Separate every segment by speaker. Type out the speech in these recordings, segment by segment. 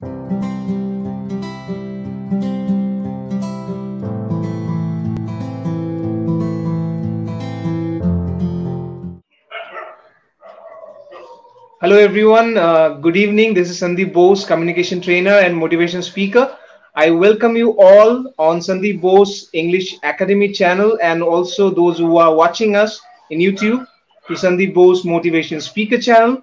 Speaker 1: Hello, everyone. Good evening. This is Sandip Bose, communication trainer and motivation speaker. I welcome you all on Sandip Bose English Academy channel and also those who are watching us in YouTube to Sandip Bose Motivation Speaker channel.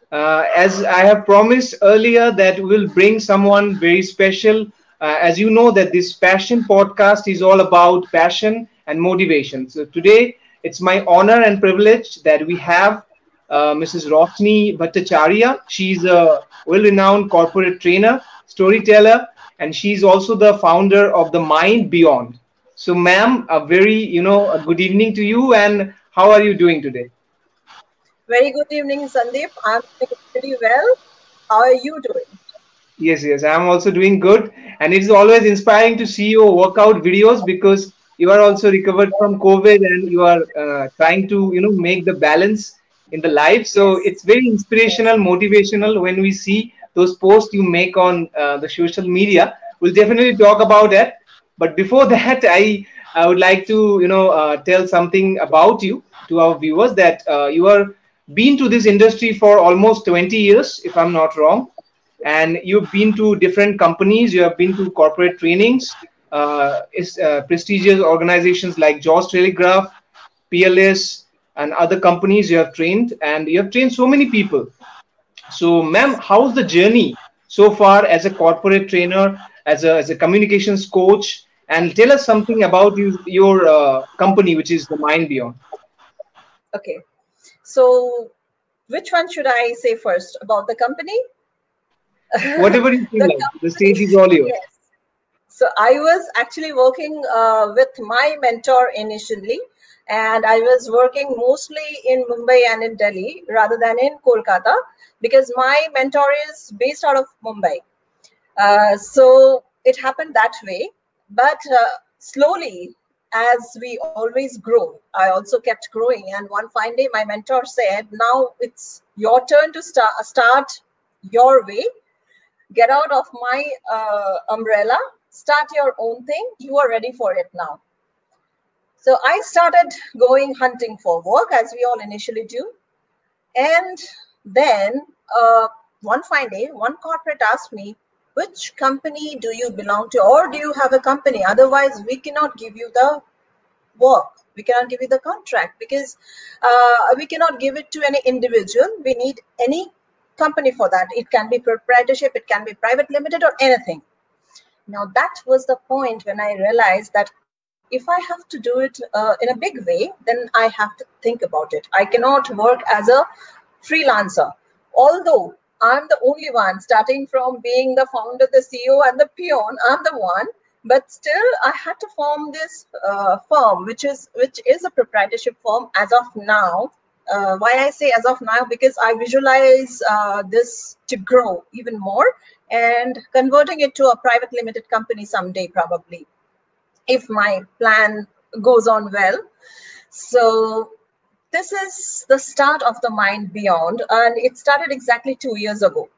Speaker 1: As I have promised earlier that we'll bring someone very special. As you know that this passion podcast is all about passion and motivation. So today it's my honor and privilege that we have Mrs. Roshni Bhattacharya. She's a well-renowned corporate trainer, storyteller, and she's also the founder of the Mind Beyond. So, ma'am, a very a good evening to you, and how are you doing today?
Speaker 2: Very good evening, Sandip. I'm doing pretty well. How are you doing?
Speaker 1: Yes, I'm also doing good, and it's always inspiring to see your workout videos because you are also recovered from COVID and you are trying to make the balance in the life. So
Speaker 2: Yes.
Speaker 1: it's very inspirational, motivational when we see those posts you make on the social media. We'll definitely talk about that. But before that, I would like to tell something about you to our viewers that you are been to this industry for almost 20 years, if I'm not wrong, and you've been to different companies, you have been to corporate trainings, prestigious organizations like Jaws Telegraph, PLS, and other companies you have trained, and you have trained so many people. So, ma'am, how's the journey so far as a corporate trainer, as a communications coach? And tell us something about your company, which is the Mind Beyond.
Speaker 2: Okay. So, which one should I say first? About the company?
Speaker 1: Whatever you feel
Speaker 2: The
Speaker 1: like, the
Speaker 2: company,
Speaker 1: stage is all yours.
Speaker 2: yes. So, I was actually working with my mentor initially, and I was working mostly in Mumbai and in Delhi rather than in Kolkata because my mentor is based out of Mumbai. So it happened that way. But slowly, as we always grow, I also kept growing. And one fine day, my mentor said, "Now it's your turn to start your way. Get out of my umbrella. Start your own thing. You are ready for it now." So I started going hunting for work, as we all initially do. And then one fine day, one corporate asked me, "Which company do you belong to, or do you have a company? Otherwise, we cannot give you the work. We cannot give you the contract because we cannot give it to any individual. We need any company for that. It can be proprietorship, it can be private limited, or anything." Now, that was the point when I realized that if I have to do it in a big way, then I have to think about it. I cannot work as a freelancer. Although I'm the only one, starting from being the founder, the CEO, and the peon, I'm the one. But still, I had to form this firm, which is a proprietorship firm as of now. Why I say as of now? Because I visualize this to grow even more and converting it to a private limited company someday, probably, if my plan goes on well. So this is the start of the Mind Beyond, and it started exactly 2 years ago.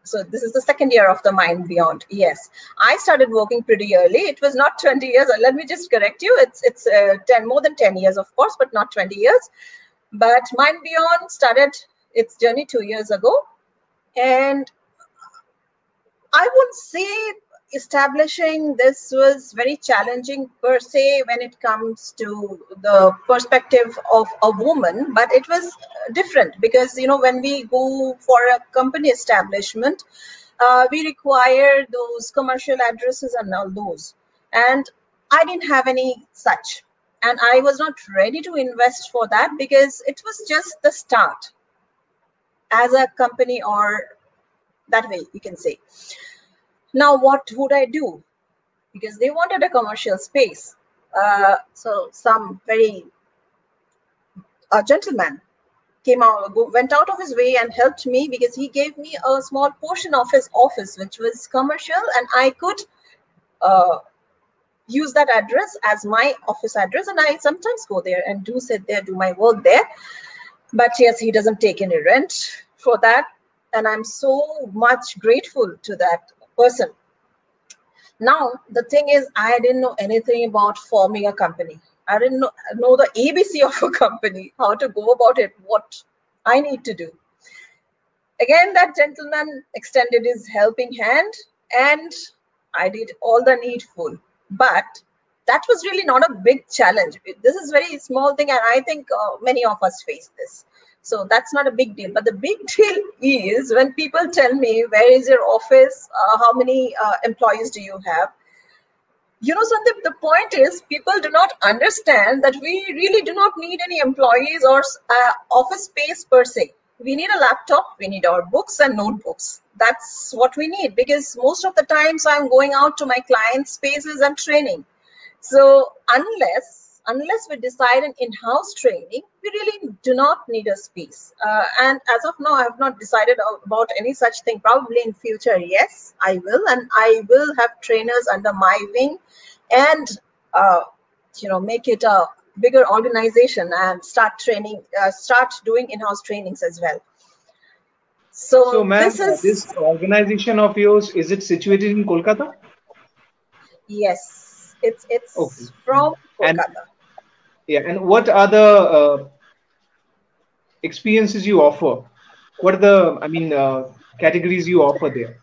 Speaker 2: So this is the second year of the Mind Beyond. Yes, I started working pretty early. It was not 20 years. Let me just correct you. It's more than 10 years, of course, but not 20 years. But Mind Beyond started its journey 2 years ago, and I would say establishing this was very challenging per se when it comes to the perspective of a woman, but it was different because when we go for a company establishment, we require those commercial addresses and all those, and I didn't have any such, and I was not ready to invest for that because it was just the start as a company, or that way you can say. Now, what would I do? Because they wanted a commercial space. So some very gentleman went out of his way and helped me because he gave me a small portion of his office, which was commercial, and I could use that address as my office address. And I sometimes go there and do sit there, do my work there. But yes, he doesn't take any rent for that. and I'm so much grateful to that person. Now, the thing is, I didn't know anything about forming a company. I didn't know the ABC of a company, how to go about it, what I need to do. Again, that gentleman extended his helping hand, and I did all the needful. But that was really not a big challenge. This is very small thing, and I think many of us face this. So that's not a big deal. But the big deal is when people tell me, where is your office? How many employees do you have? You know, Sandip, the point is people do not understand that we really do not need any employees or office space per se. We need a laptop, we need our books and notebooks. That's what we need, because most of the times I'm going out to my clients' spaces and training. So unless we decide an in-house training, we really do not need a space. And as of now, I have not decided about any such thing. Probably in future, yes, I will, and I will have trainers under my wing, and make it a bigger organization and start doing in-house trainings as well.
Speaker 1: So,
Speaker 2: So
Speaker 1: ma'am,
Speaker 2: this is,
Speaker 1: this organization of yours, is it situated in Kolkata?
Speaker 2: yes,
Speaker 1: Okay.
Speaker 2: it's from
Speaker 1: And
Speaker 2: Kolkata.
Speaker 1: yeah, and what are the experiences you offer? What are the, categories you offer there?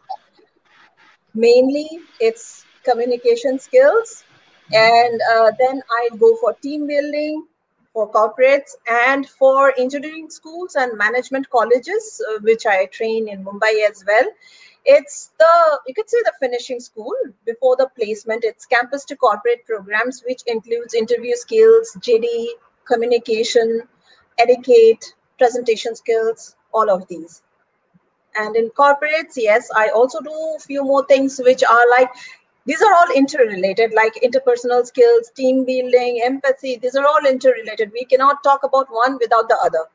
Speaker 2: Mainly it's communication skills, and then I go for team building for corporates and for engineering schools and management colleges, which I train in Mumbai as well. It's the, you could say, the finishing school before the placement. It's campus to corporate programs, which includes interview skills, JD, communication, etiquette, presentation skills, all of these. And in corporates, yes, I also do a few more things which are like, these are all interrelated, like interpersonal skills, team building, empathy. These are all interrelated. We cannot talk about one without the other.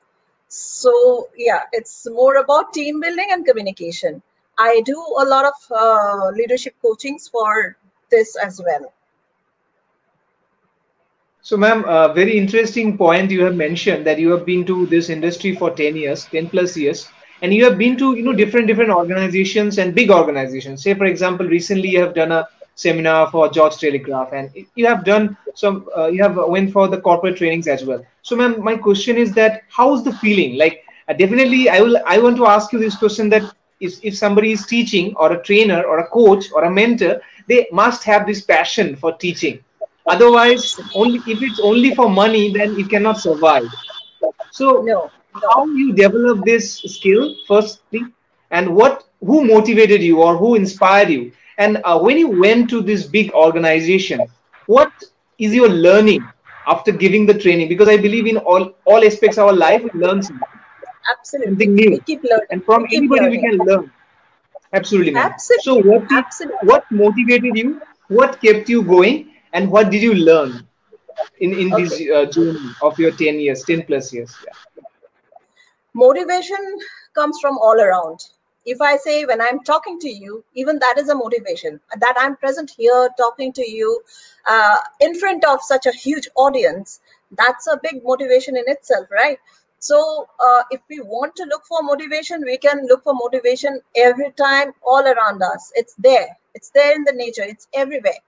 Speaker 2: So yeah, it's more about team building and communication. I do a lot of leadership coachings for this as well.
Speaker 1: So, ma'am, a very interesting point you have mentioned that you have been to this industry for 10 years, 10 plus years, and you have been to, different organizations and big organizations. Say, for example, recently you have done a seminar for George Telegraph, and you have done some, you have went for the corporate trainings as well. So, ma'am, my question is that how's the feeling? Like, definitely, I want to ask you this question that if somebody is teaching or a trainer or a coach or a mentor, they must have this passion for teaching. Otherwise, only if it's only for money, then it cannot survive. So,
Speaker 2: No,
Speaker 1: how you develop this skill, firstly, and who motivated you or who inspired you? And when you went to this big organization, what is your learning after giving the training? Because I believe in all aspects of our life, we learn
Speaker 2: absolutely.
Speaker 1: something
Speaker 2: We
Speaker 1: new,
Speaker 2: keep learning.
Speaker 1: and from
Speaker 2: We keep
Speaker 1: anybody we
Speaker 2: learning.
Speaker 1: can learn. Absolutely, ma'am. So,
Speaker 2: Absolutely. Absolutely.
Speaker 1: what motivated you? What kept you going? And what did you learn in this
Speaker 2: Okay.
Speaker 1: journey of your 10 years, 10 plus years? Yeah.
Speaker 2: Motivation comes from all around. If I say, when I'm talking to you, even that is a motivation, that I'm present here talking to you in front of such a huge audience. That's a big motivation in itself, right? So if we want to look for motivation, we can look for motivation every time, all around us. It's there in the nature, it's everywhere.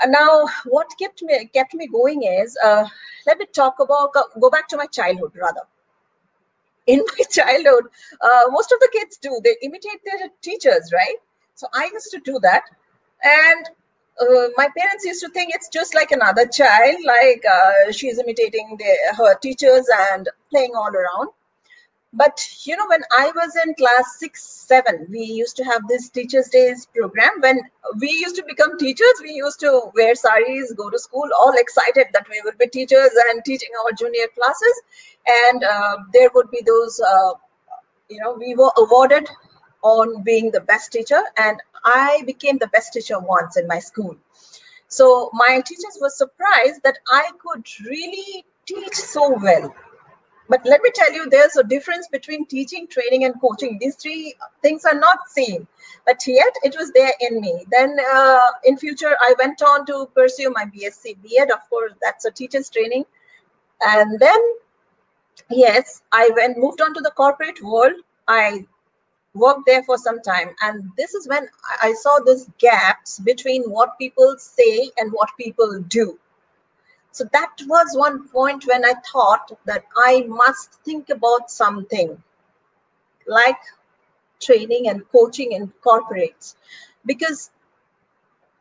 Speaker 2: And now what kept me going is, let me talk about, go back to my childhood rather. In my childhood, most of the kids do, they imitate their teachers, right? So I used to do that. And my parents used to think it's just like another child, like she's imitating her teachers and playing all around. But when I was in class 6, 7, we used to have this Teachers' Days program. When we used to become teachers, we used to wear saris, go to school, all excited that we would be teachers and teaching our junior classes. And there would be those, we were awarded on being the best teacher. And I became the best teacher once in my school. So my teachers were surprised that I could really teach so well. But let me tell you, there's a difference between teaching, training, and coaching. These three things are not same, but yet it was there in me. Then in future, I went on to pursue my BSc, B.Ed. Of course, that's a teacher's training. And then, yes, I moved on to the corporate world. I worked there for some time, and this is when I saw this gaps between what people say and what people do. So that was one point when I thought that I must think about something like training and coaching in corporates, because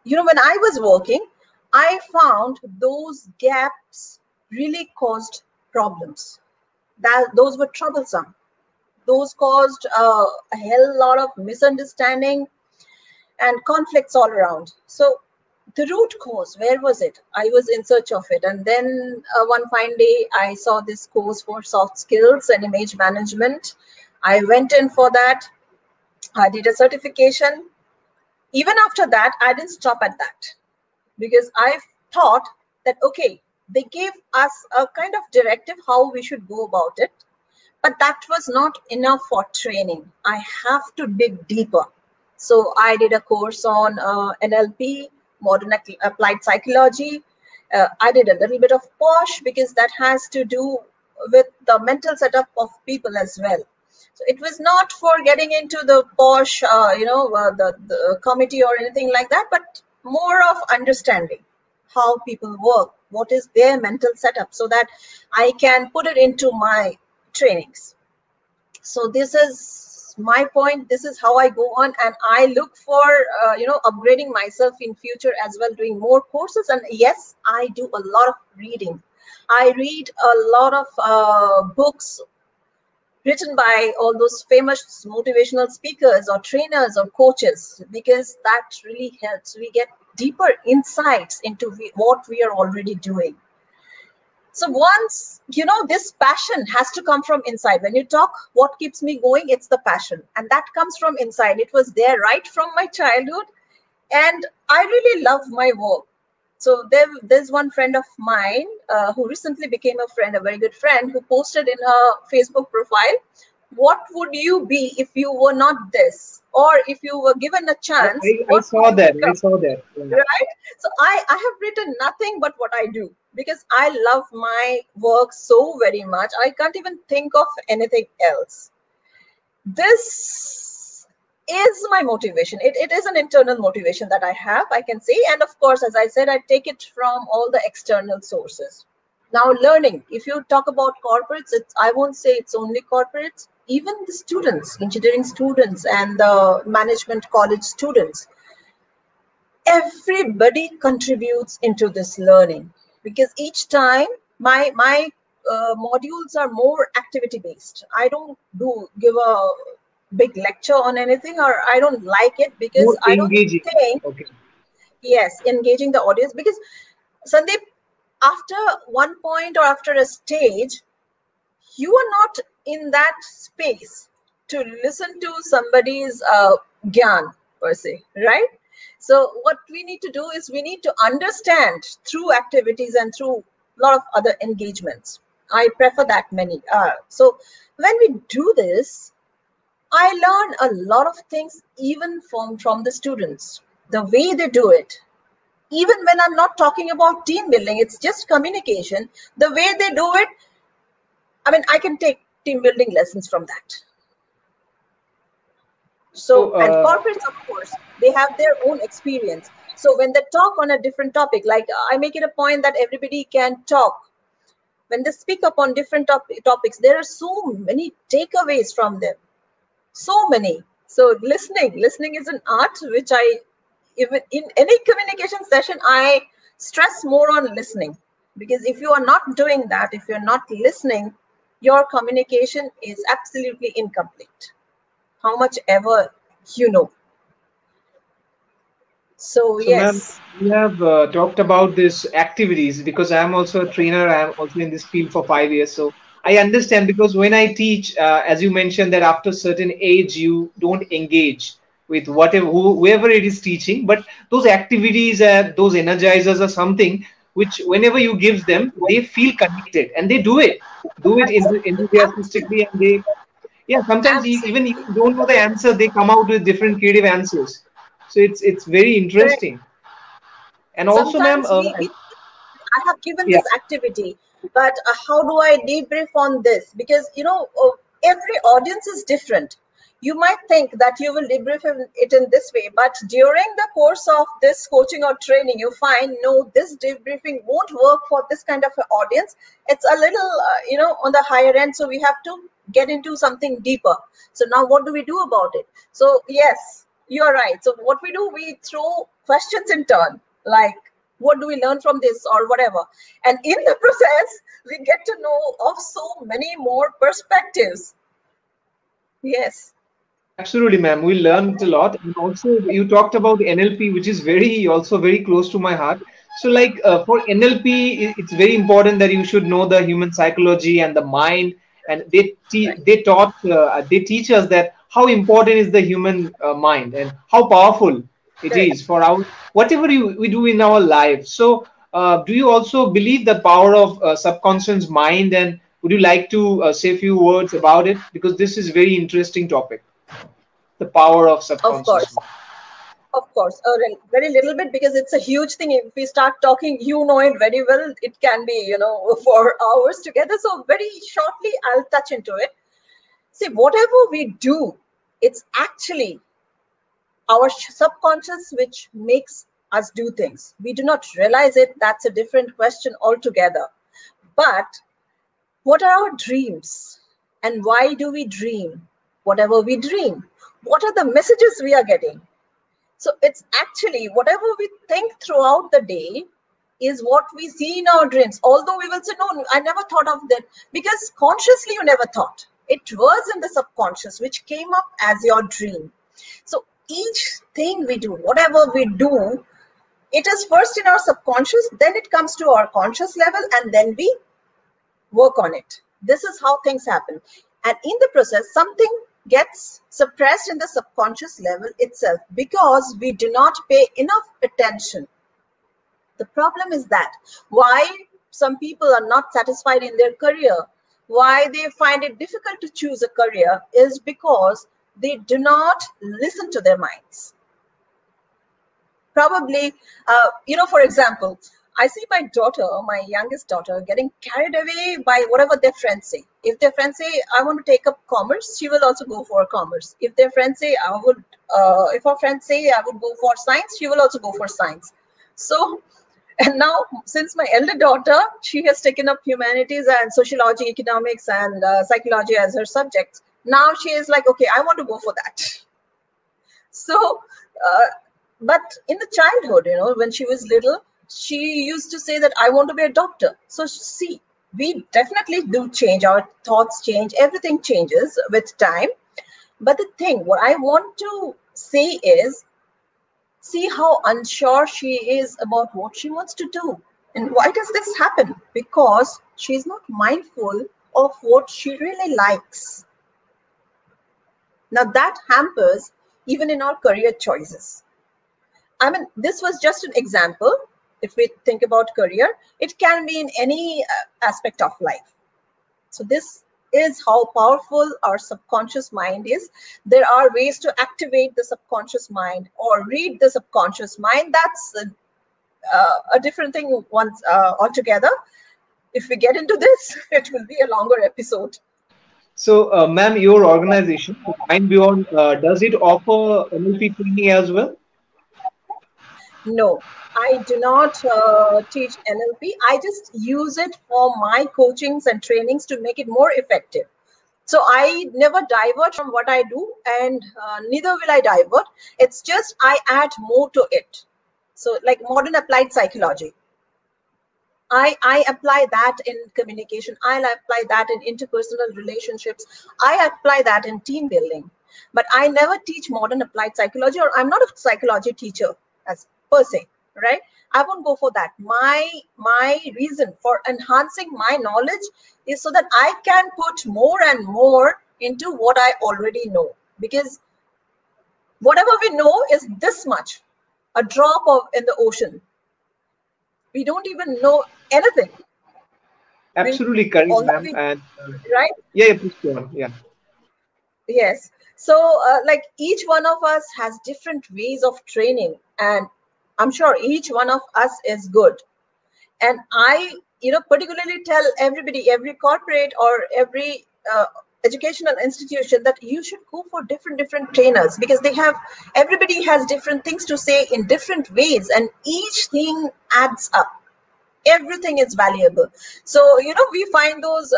Speaker 2: when I was working, I found those gaps really caused problems. Those were troublesome. Those caused a hell lot of misunderstanding and conflicts all around. So the root cause, where was it? I was in search of it. And then one fine day, I saw this course for soft skills and image management. I went in for that. I did a certification. Even after that, I didn't stop at that, because I thought that, okay, they gave us a kind of directive how we should go about it, but that was not enough for training. I have to dig deeper. So I did a course on NLP, modern applied psychology. I did a little bit of POSH, because that has to do with the mental setup of people as well. So it was not for getting into the POSH, the committee or anything like that, but more of understanding how people work, what is their mental setup, so that I can put it into my trainings. So this is my point. This is how I go on, and I look for upgrading myself in future as well, doing more courses. And yes, I do a lot of reading. I read a lot of books written by all those famous motivational speakers or trainers or coaches, because that really helps. We get deeper insights into what we are already doing. So once, this passion has to come from inside. When you talk, what keeps me going, it's the passion. And that comes from inside. It was there right from my childhood. And I really love my work. So there's one friend of mine who recently became a friend, a very good friend, who posted in her Facebook profile, what would you be if you were not this? Or if you were given a chance,
Speaker 1: I saw that. I saw that. Yeah.
Speaker 2: Right? So I have written nothing but what I do, because I love my work so very much. I can't even think of anything else. This is my motivation. It is an internal motivation that I have, I can say. And of course, as I said, I take it from all the external sources. Now, learning, if you talk about corporates, I won't say it's only corporates, even the students, engineering students and the management college students, everybody contributes into this learning, because each time my modules are more activity based. I don't give a big lecture on anything, or I don't like it, because
Speaker 1: More
Speaker 2: I don't
Speaker 1: engaging.
Speaker 2: think,
Speaker 1: Okay.
Speaker 2: yes, engaging the audience. Because Sandip, after one point or after a stage, you are not in that space to listen to somebody's gyan per se, right? So what we need to do is we need to understand through activities and through a lot of other engagements. I prefer that many. So when we do this, I learn a lot of things, even from the students, the way they do it. Even when I'm not talking about team building, it's just communication. The way they do it, I mean, I can take team building lessons from that. So, and corporates, of course, they have their own experience. So when they talk on a different topic, like I make it a point that everybody can talk. When they speak up on different topics, there are so many takeaways from them. So many. So listening is an art, which even in any communication session, I stress more on listening. Because if you are not doing that, if you're not listening, your communication is absolutely incomplete, how much ever you know. So
Speaker 1: Ma'am,
Speaker 2: yes.
Speaker 1: we have talked about this activities, because I'm also a trainer. I'm also in this field for 5 years. So I understand, because when I teach, as you mentioned, that after certain age, you don't engage with whoever it is teaching, but those activities, those energizers are something which whenever you give them, they feel connected and they do it enthusiastically, and they, yeah, sometimes even
Speaker 2: Absolutely
Speaker 1: you don't know the answer, they come out with different creative answers. So it's very
Speaker 2: correct.
Speaker 1: interesting. And also, ma'am,
Speaker 2: Sometimes I have given
Speaker 1: yeah,
Speaker 2: this activity, but how do I debrief on this? Because every audience is different. You might think that you will debrief it in this way, but during the course of this coaching or training, you find, no, this debriefing won't work for this kind of an audience. It's a little, on the higher end. So we have to get into something deeper. So now what do we do about it? So yes, you're right. So what we do, we throw questions in turn, like, what do we learn from this or whatever? And in the process, we get to know of so many more perspectives. Yes.
Speaker 1: Absolutely, ma'am. We learned a lot. And also, you talked about NLP, which is also very close to my heart. So, like for NLP, it's very important that you should know the human psychology and the mind. And they teach us that how important is the human mind and how powerful it
Speaker 2: Correct.
Speaker 1: is for our whatever we do in our life. So, do you also believe the power of subconscious mind? And would you like to say a few words about it? Because this is very interesting topic, the power of
Speaker 2: Of
Speaker 1: subconscious
Speaker 2: course.
Speaker 1: mind.
Speaker 2: Of course. Very little bit, because it's a huge thing. If we start talking, you know it very well. It can be, for hours together. So very shortly, I'll touch into it. See, whatever we do, it's actually our subconscious which makes us do things. We do not realize it. That's a different question altogether. But what are our dreams? And why do we dream? Whatever we dream, what are the messages we are getting? So it's actually whatever we think throughout the day is what we see in our dreams. Although we will say, no, I never thought of that, because consciously you never thought. It was in the subconscious which came up as your dream. So each thing we do, whatever we do, it is first in our subconscious, then it comes to our conscious level, and then we work on it. This is how things happen. And in the process, something gets suppressed in the subconscious level itself because we do not pay enough attention. The problem is that why some people are not satisfied in their career, why they find it difficult to choose a career, is because they do not listen to their minds. Probably, for example, I see my daughter, my youngest daughter, getting carried away by whatever their friends say. If their friends say, I want to take up commerce, she will also go for commerce. If their friends say, if her friends say I would go for science, she will also go for science. So, and now, since my elder daughter, she has taken up humanities and sociology, economics, and psychology as her subjects. Now she is like, okay, I want to go for that. So, but in the childhood, when she was little, she used to say that I want to be a doctor. So see, we definitely do change. Our thoughts change. Everything changes with time. But the thing, what I want to say is, see how unsure she is about what she wants to do. And why does this happen? Because she's not mindful of what she really likes. Now that hampers even in our career choices. I mean, this was just an example. If we think about career, it can be in any aspect of life. So this is how powerful our subconscious mind is. There are ways to activate the subconscious mind or read the subconscious mind. That's a different thing once altogether. If we get into this, it will be a longer episode.
Speaker 1: So, ma'am, your organization, Mind Beyond, does it offer NLP training as well?
Speaker 2: No, I do not teach NLP. I just use it for my coachings and trainings to make it more effective. So I never divert from what I do, and neither will I divert. It's just I add more to it. So like modern applied psychology, I apply that in communication. I apply that in interpersonal relationships. I apply that in team building. But I never teach modern applied psychology, or I'm not a psychology teacher as per se, right? I won't go for that. My reason for enhancing my knowledge is so that I can put more and more into what I already know. Because whatever we know is this much, a drop of in the ocean. We don't even know anything.
Speaker 1: Absolutely correct,
Speaker 2: Although
Speaker 1: ma'am.
Speaker 2: we,
Speaker 1: And
Speaker 2: right?
Speaker 1: yeah, please go on. Yeah.
Speaker 2: Yes. So like each one of us has different ways of training, and I'm sure each one of us is good. And I particularly tell everybody, every corporate or every educational institution that you should go for different trainers, because everybody has different things to say in different ways, and each thing adds up. Everything is valuable. So we find those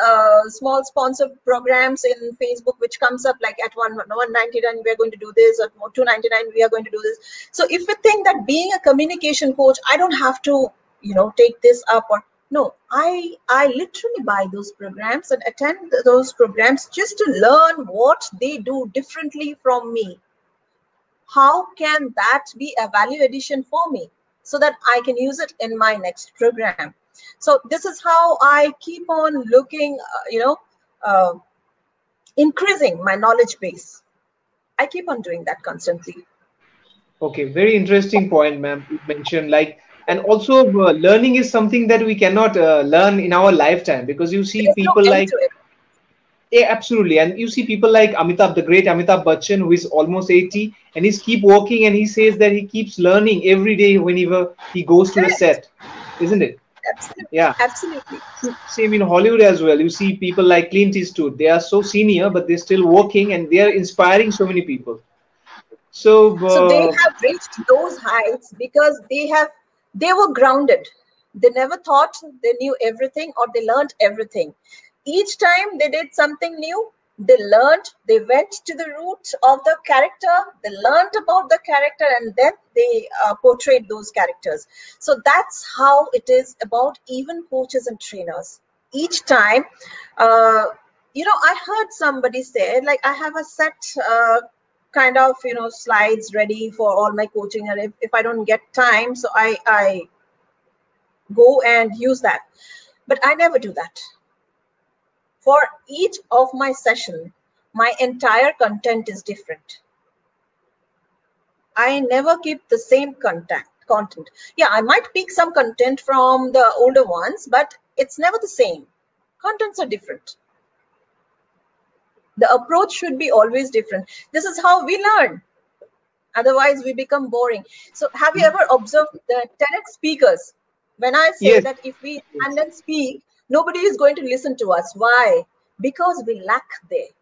Speaker 2: small sponsored programs in Facebook which comes up like at 199 we are going to do this, or 299 we are going to do this. So if we think that being a communication coach, I don't have to take this up, or no, I literally buy those programs and attend those programs just to learn what they do differently from me. How can that be a value addition for me, so that I can use it in my next program? So this is how I keep on looking, increasing my knowledge base. I keep on doing that constantly.
Speaker 1: Okay, very interesting point, ma'am. You mentioned like, and also learning is something that we cannot learn in our lifetime, because you see
Speaker 2: There's no
Speaker 1: people
Speaker 2: end
Speaker 1: like,
Speaker 2: to it.
Speaker 1: yeah, absolutely, and you see people like Amitabh, the great Amitabh Bachchan, who is almost 80, and he's keep working, and he says that he keeps learning every day whenever he goes to the
Speaker 2: Correct.
Speaker 1: set, isn't it?
Speaker 2: Absolutely.
Speaker 1: Yeah.
Speaker 2: Absolutely.
Speaker 1: Same in Hollywood as well. You see people like Clint Eastwood. They are so senior, but they're still working, and they are inspiring so many people. So,
Speaker 2: So they have reached those heights because they were grounded. They never thought they knew everything or they learned everything. Each time they did something new, they learned, they went to the root of the character, they learned about the character, and then they portrayed those characters. So that's how it is about even coaches and trainers. Each time, I heard somebody say, like, I have a set kind of slides ready for all my coaching, and if I don't get time, so I go and use that. But I never do that. For each of my session, my entire content is different. I never keep the same content. Yeah, I might pick some content from the older ones, but it's never the same. Contents are different. The approach should be always different. This is how we learn. Otherwise, we become boring. So have you ever observed the TEDx speakers? When I say
Speaker 1: yes,
Speaker 2: that if we stand and speak, nobody is going to listen to us. Why? Because we lack there.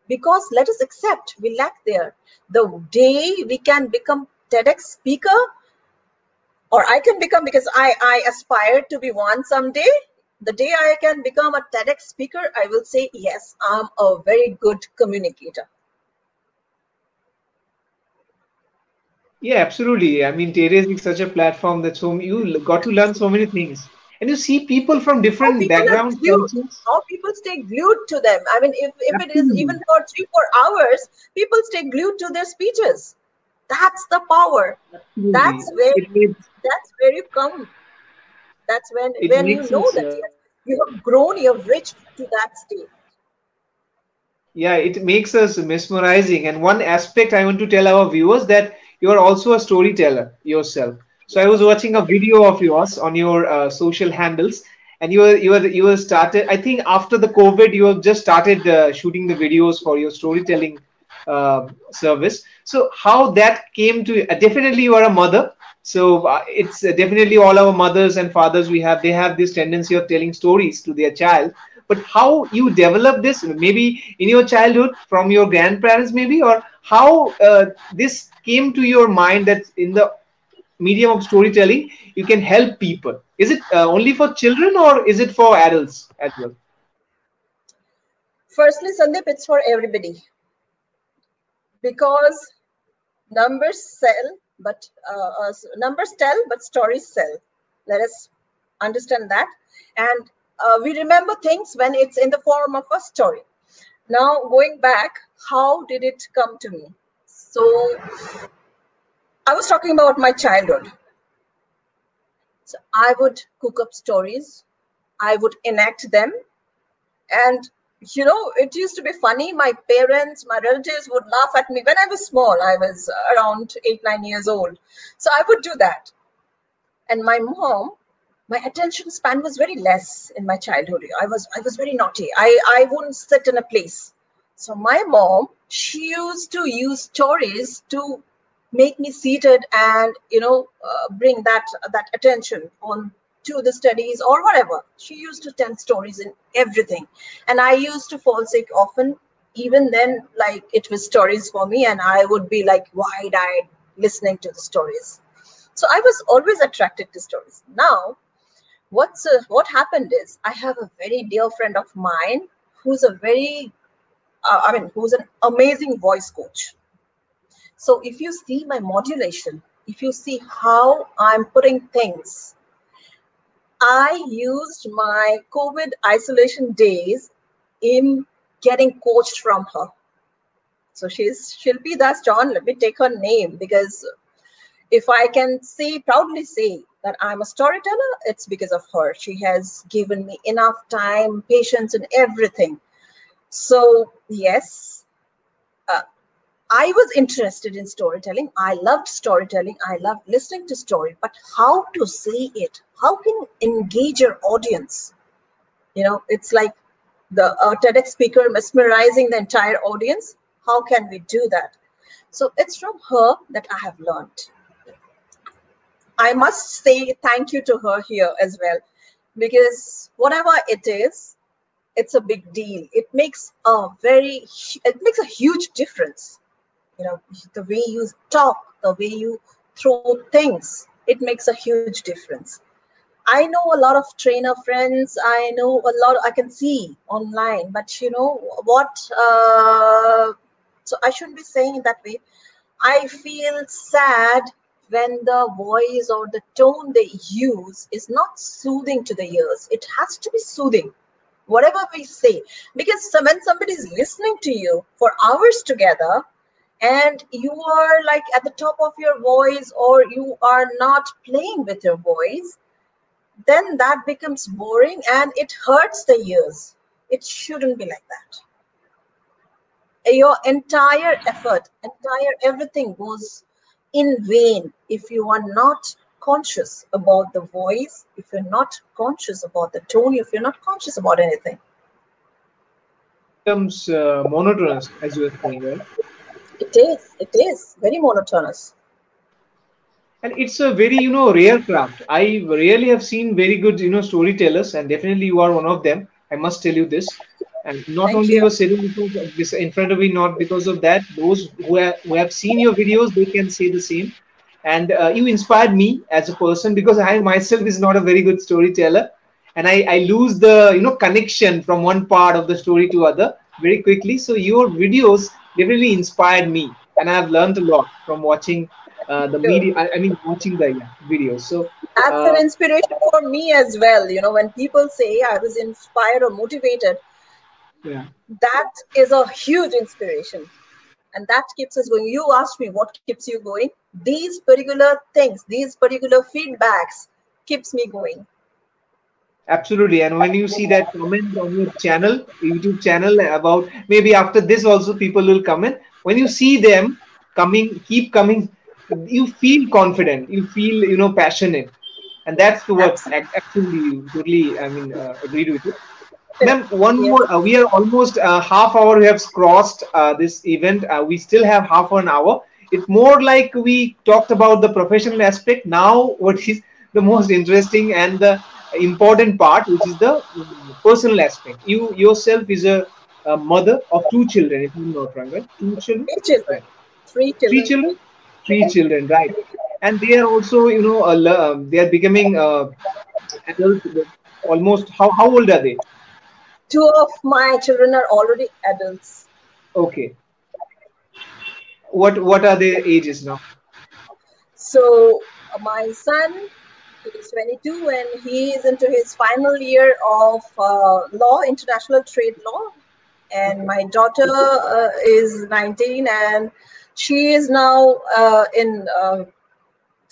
Speaker 2: Because let us accept, we lack there. The day we can become TEDx speaker, or I can become, because I aspire to be one someday. The day I can become a TEDx speaker, I will say, yes, I'm a very good communicator.
Speaker 1: yeah, absolutely. I mean, TEDx is such a platform that you got to learn so many things, and you see people from
Speaker 2: How
Speaker 1: different
Speaker 2: people are
Speaker 1: backgrounds,
Speaker 2: glued,
Speaker 1: cultures.
Speaker 2: how people stay glued to them. I mean, if it is
Speaker 1: Absolutely,
Speaker 2: even for 3-4 hours, people stay glued to their speeches. That's the power.
Speaker 1: absolutely.
Speaker 2: That's where
Speaker 1: It makes
Speaker 2: you come. That's
Speaker 1: it
Speaker 2: when you
Speaker 1: makes
Speaker 2: know
Speaker 1: us.
Speaker 2: that yes, you have grown, you have reached to that state.
Speaker 1: Yeah, it makes us mesmerizing. And one aspect I want to tell our viewers that you are also a storyteller yourself. So I was watching a video of yours on your social handles, and you were started. I think after the COVID, you have just started shooting the videos for your storytelling service. So how that came to? Definitely, you are a mother. So it's definitely all our mothers and fathers we have. They have this tendency of telling stories to their child, but how you develop this, maybe in your childhood from your grandparents, maybe, or how this came to your mind that in the medium of storytelling you can help people. Is it only for children, or is it for adults as well?
Speaker 2: Firstly, Sandip, it's for everybody, because numbers sell, but numbers tell, but stories sell. Let us understand that, and we remember things when it's in the form of a story. Now, going back, how did it come to me? So, I was talking about my childhood. So, I would cook up stories, I would enact them, and it used to be funny. My parents, my relatives would laugh at me when I was small. I was around 8-9 years old. So, I would do that. And my mom, my attention span was very less in my childhood. I was very naughty. I wouldn't sit in a place. So my mom, she used to use stories to make me seated and bring that attention on to the studies or whatever. She used to tell stories in everything. And I used to fall sick often. Even then, like it was stories for me, and I would be like wide-eyed listening to the stories. So I was always attracted to stories. Now, what happened is I have a very dear friend of mine who's a very, who's an amazing voice coach. So if you see my modulation, if you see how I'm putting things, I used my COVID isolation days in getting coached from her. So she's Shilpi Das John. Let me take her name, because if I can proudly say that I'm a storyteller, it's because of her. She has given me enough time, patience, and everything. So yes, I was interested in storytelling. I loved storytelling. I loved listening to story, but how to say it? How can you engage your audience? It's like the TEDx speaker mesmerizing the entire audience. How can we do that? So it's from her that I have learned. I must say thank you to her here as well, because whatever it is, it's a big deal. It makes a huge difference. The way you talk, the way you throw things, it makes a huge difference. I know a lot of trainer friends. I know a lot I can see online, but you know what? So I shouldn't be saying it that way. I feel sad when the voice or the tone they use is not soothing to the ears. It has to be soothing, whatever we say, because when somebody is listening to you for hours together, and you are like at the top of your voice, or you are not playing with your voice, then that becomes boring and it hurts the ears. It shouldn't be like that. Your entire effort, entire everything goes in vain if you are not conscious about the voice, if you're not conscious about the tone, if you're not conscious about anything.
Speaker 1: Becomes monotonous, as you were saying, right?
Speaker 2: It is very monotonous.
Speaker 1: And it's a very, rare craft. I really have seen very good, storytellers, and definitely you are one of them. I must tell you this. And not
Speaker 2: Thank
Speaker 1: only
Speaker 2: you.
Speaker 1: you are sitting in front of me, not because of that. Those who have seen your videos, they can say the same. And you inspired me as a person, because I myself is not a very good storyteller, and I lose the connection from one part of the story to other very quickly. So your videos definitely inspired me, and I have learned a lot from watching the
Speaker 2: Sure.
Speaker 1: media. I mean, watching the videos. So
Speaker 2: That's an
Speaker 1: uh,
Speaker 2: inspiration for me as well. When people say I was inspired or motivated,
Speaker 1: yeah.
Speaker 2: that is a huge inspiration. And that keeps us going. You asked me what keeps you going. These particular things, these particular feedbacks keeps me going.
Speaker 1: Absolutely. And when you see that comment on your channel, YouTube channel, about maybe after this also people will comment. When you see them coming, keep coming, you feel confident, you feel, passionate. And that's the what
Speaker 2: Absolutely.
Speaker 1: actually totally, I mean, agreed with it. Ma'am, one
Speaker 2: Yes.
Speaker 1: more. We are almost half hour. We have crossed this event. We still have half an hour. It's more like we talked about the professional aspect. Now, what is the most interesting and the important part, which is the personal aspect. You yourself is a mother of two children, if I'm not wrong, right? Two children,
Speaker 2: Three children.
Speaker 1: right?
Speaker 2: Three
Speaker 1: Three
Speaker 2: children.
Speaker 1: children, three children, right? And they are also, they are becoming adults. Almost. How old are they?
Speaker 2: Two of my children are already adults.
Speaker 1: Okay. What are their ages now?
Speaker 2: So my son is 22 and he is into his final year of law, international trade law. And
Speaker 1: Okay.
Speaker 2: my daughter is 19 and she is now in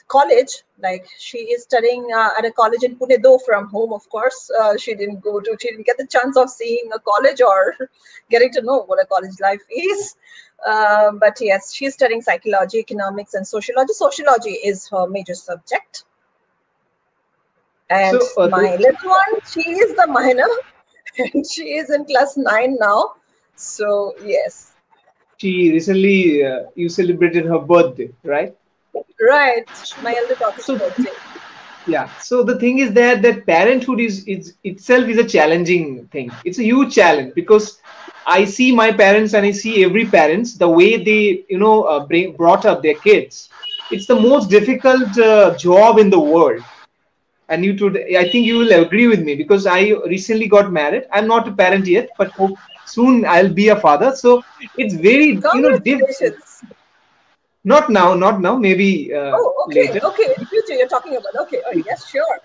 Speaker 2: college. Like she is studying at a college in Pune, though from home, of course. She didn't get the chance of seeing a college or getting to know what a college life is. But yes, she's studying psychology, economics, and sociology. Sociology is her major subject. And
Speaker 1: So
Speaker 2: my little one, she is the minor, and she is in class 9 now. So yes,
Speaker 1: she recently you celebrated her birthday, right?
Speaker 2: right, my elder daughter's
Speaker 1: So
Speaker 2: birthday.
Speaker 1: Yeah. So the thing is that parenthood is itself is a challenging thing. It's a huge challenge because I see my parents and I see every parents the way they brought up their kids. It's the most difficult job in the world. And I think you will agree with me because I recently got married. I'm not a parent yet, but hope soon I'll be a father. So it's very
Speaker 2: Congratulations.
Speaker 1: not now, not now, maybe
Speaker 2: Oh, okay,
Speaker 1: later.
Speaker 2: okay. In future, you're talking about. Okay, oh, yes, sure.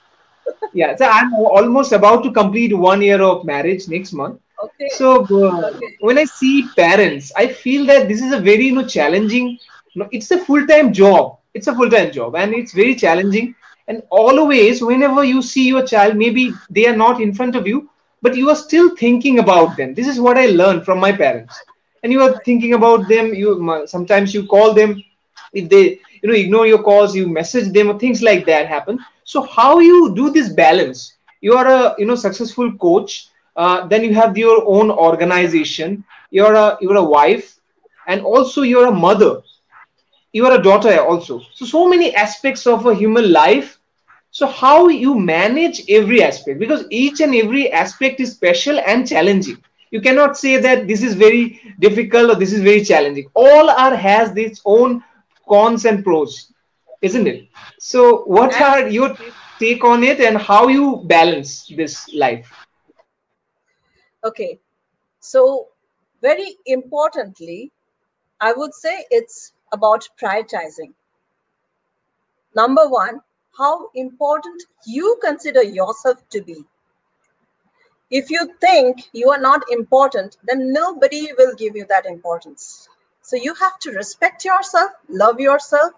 Speaker 1: Yeah, so I'm almost about to complete 1 year of marriage next month.
Speaker 2: Okay,
Speaker 1: So
Speaker 2: okay.
Speaker 1: when I see parents, I feel that this is a very challenging. It's a full time job. It's a full time job, and it's very challenging. And always, whenever you see your child, maybe they are not in front of you, but you are still thinking about them. This is what I learned from my parents. And you are thinking about them. Sometimes you call them. If they ignore your calls, you message them, or things like that happen. So how you do this balance? You are a successful coach, then you have your own organization, you're a wife, and also you're a mother, you are a daughter also. So many aspects of a human life. So how you manage every aspect, because each and every aspect is special and challenging. You cannot say that this is very difficult or this is very challenging. All are has its own cons and pros, isn't it? So what are your take on it, and how you balance this life?
Speaker 2: Okay. So, very importantly, I would say it's about prioritizing. Number one, how important you consider yourself to be. If you think you are not important, then nobody will give you that importance. So you have to respect yourself, love yourself.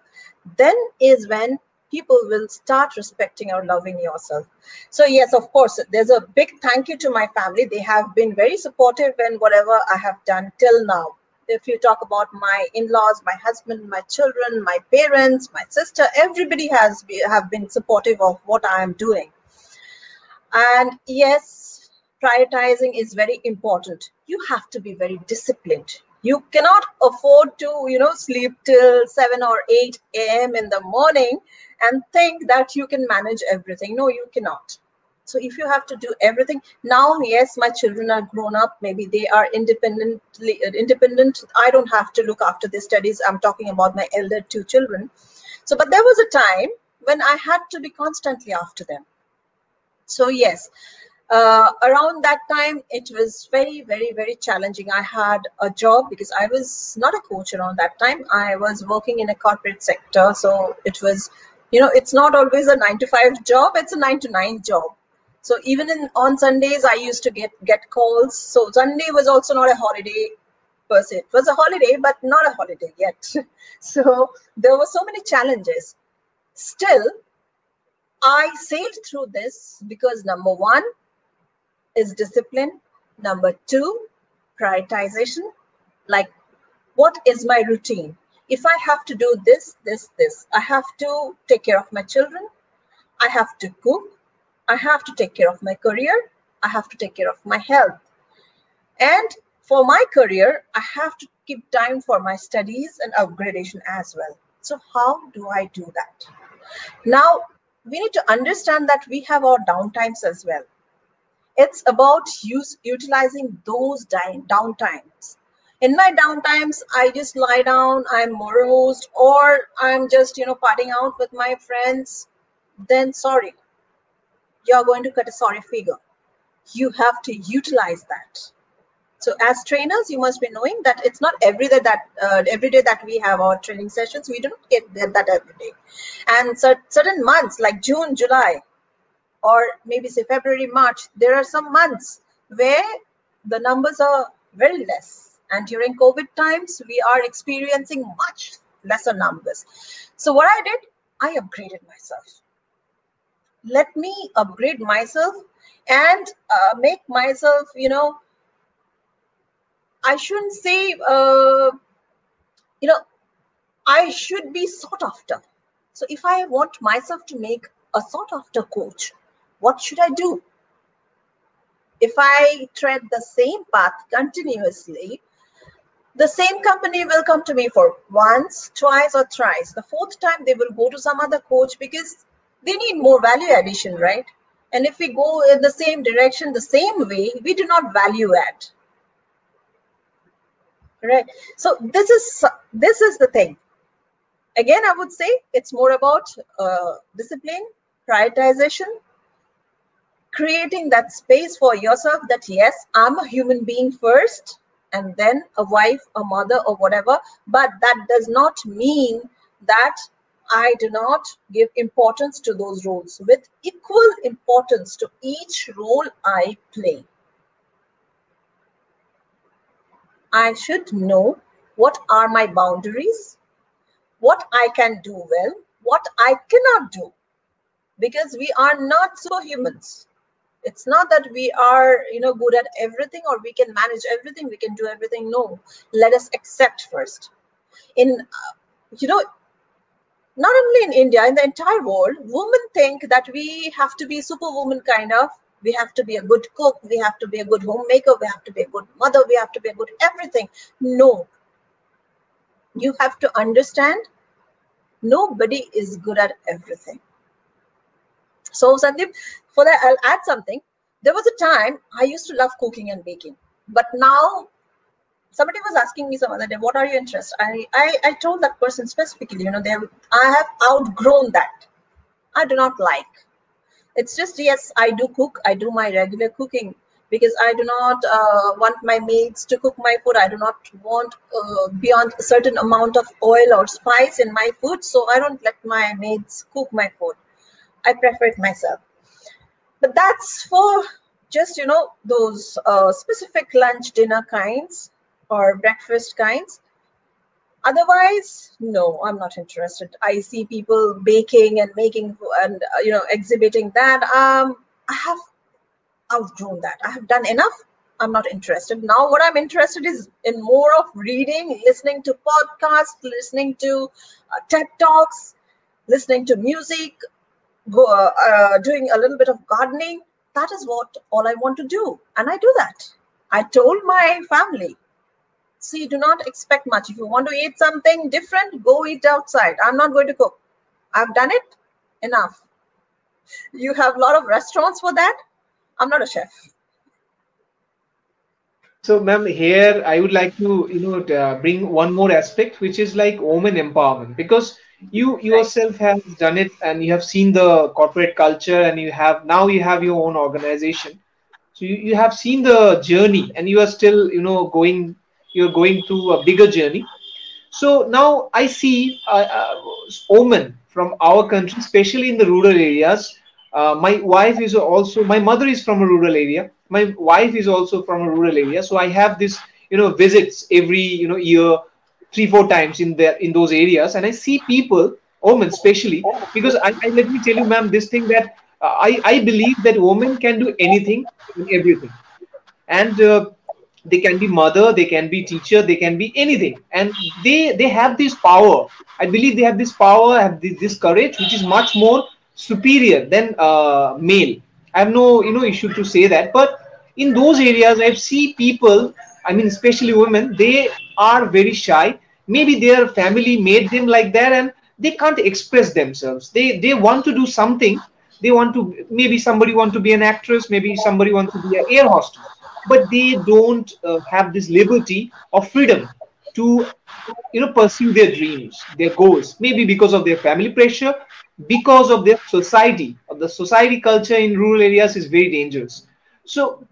Speaker 2: Then is when people will start respecting or loving yourself. So yes, of course, there's a big thank you to my family. They have been very supportive in whatever I have done till now. If you talk about my in-laws, my husband, my children, my parents, my sister, everybody have been supportive of what I am doing. And yes, prioritizing is very important. You have to be very disciplined. You cannot afford to, sleep till 7 or 8 a.m. in the morning and think that you can manage everything. No, you cannot. So if you have to do everything now, yes, my children are grown up. Maybe they are independent. I don't have to look after their studies. I'm talking about my elder two children. So, but there was a time when I had to be constantly after them. So yes, around that time, it was very, very, very challenging. I had a job because I was not a coach around that time. I was working in a corporate sector. So it was, it's not always a 9 to 5 job. It's a 9 to 9 job. So even on Sundays, I used to get calls. So Sunday was also not a holiday per se. It was a holiday, but not a holiday yet. So there were so many challenges. Still, I sailed through this because number one is discipline. Number two, prioritization. Like, what is my routine? If I have to do this, I have to take care of my children. I have to cook. I have to take care of my career. I have to take care of my health. And for my career, I have to keep time for my studies and upgradation as well. So how do I do that? Now, we need to understand that we have our downtimes as well. It's about utilizing those downtimes. In my downtimes, I just lie down, I'm morose, or I'm just, partying out with my friends. Then, sorry, you're going to cut a sorry figure. You have to utilize that. So as trainers, you must be knowing that it's not every day that we have our training sessions. We don't get that every day. And certain months like June, July, or maybe say February, March, there are some months where the numbers are very less. And during COVID times, we are experiencing much lesser numbers. So what I did, I upgraded myself. Let me upgrade myself and make myself, I shouldn't say, I should be sought after. So if I want myself to make a sought after coach, what should I do? If I tread the same path continuously, the same company will come to me for once, twice, or thrice. The fourth time, they will go to some other coach because they need more value addition, right? And if we go in the same direction, the same way, we do not value add, right? So this is the thing. Again, I would say it's more about discipline, prioritization, creating that space for yourself that yes, I'm a human being first, and then a wife, a mother, or whatever. But that does not mean that I do not give importance to those roles, with equal importance to each role I play. I should know what are my boundaries, what I can do well, what I cannot do, because we are not superhumans. It's not that we are, good at everything, or we can manage everything, we can do everything. No, let us accept first. Not only in India, in the entire world, women think that we have to be superwoman kind of. We have to be a good cook, we have to be a good homemaker, we have to be a good mother, we have to be a good everything. No, you have to understand, nobody is good at everything. So Sandip, for that, I'll add something. There was a time I used to love cooking and baking, but now somebody was asking me some other day, what are your interests? I told that person specifically, I have outgrown that. I do not like. It's just, yes, I do cook. I do my regular cooking because I do not want my maids to cook my food. I do not want beyond a certain amount of oil or spice in my food. So I don't let my maids cook my food. I prefer it myself. But that's for just, those specific lunch, dinner kinds or breakfast kinds. Otherwise, no, I'm not interested. I see people baking and making and, exhibiting that. I have outgrown that. I have done enough. I'm not interested. Now what I'm interested is in more of reading, listening to podcasts, listening to TED Talks, listening to music, doing a little bit of gardening. That is what all I want to do. And I do that. I told my family, see, do not expect much. If you want to eat something different, go eat outside. I'm not going to cook. I've done it. Enough. You have a lot of restaurants for that. I'm not a chef.
Speaker 1: So, ma'am, here I would like to, bring one more aspect, which is like women empowerment, because you yourself have done it and you have seen the corporate culture and you have your own organization. So you have seen the journey and you are still, you're going through a bigger journey. So now I see women from our country, especially in the rural areas. My mother is from a rural area. My wife is also from a rural area. So I have this, visits every, year, 3, 4 times in those areas. And I see people, women especially, because I let me tell you, ma'am, this thing that I believe that women can do anything and everything. And they can be mother, they can be teacher, they can be anything, and they have this power. I believe they have this power, have this courage, which is much more superior than male. I have no issue to say that, but in those areas I see people, I mean especially women, they are very shy. Maybe their family made them like that and they can't express themselves. They want to do something. They want to, maybe somebody want to be an actress, maybe somebody wants to be an air hostess, but they don't have this liberty or freedom to pursue their dreams, their goals, maybe because of their family pressure, because of their society, or the society culture in rural areas is very dangerous. So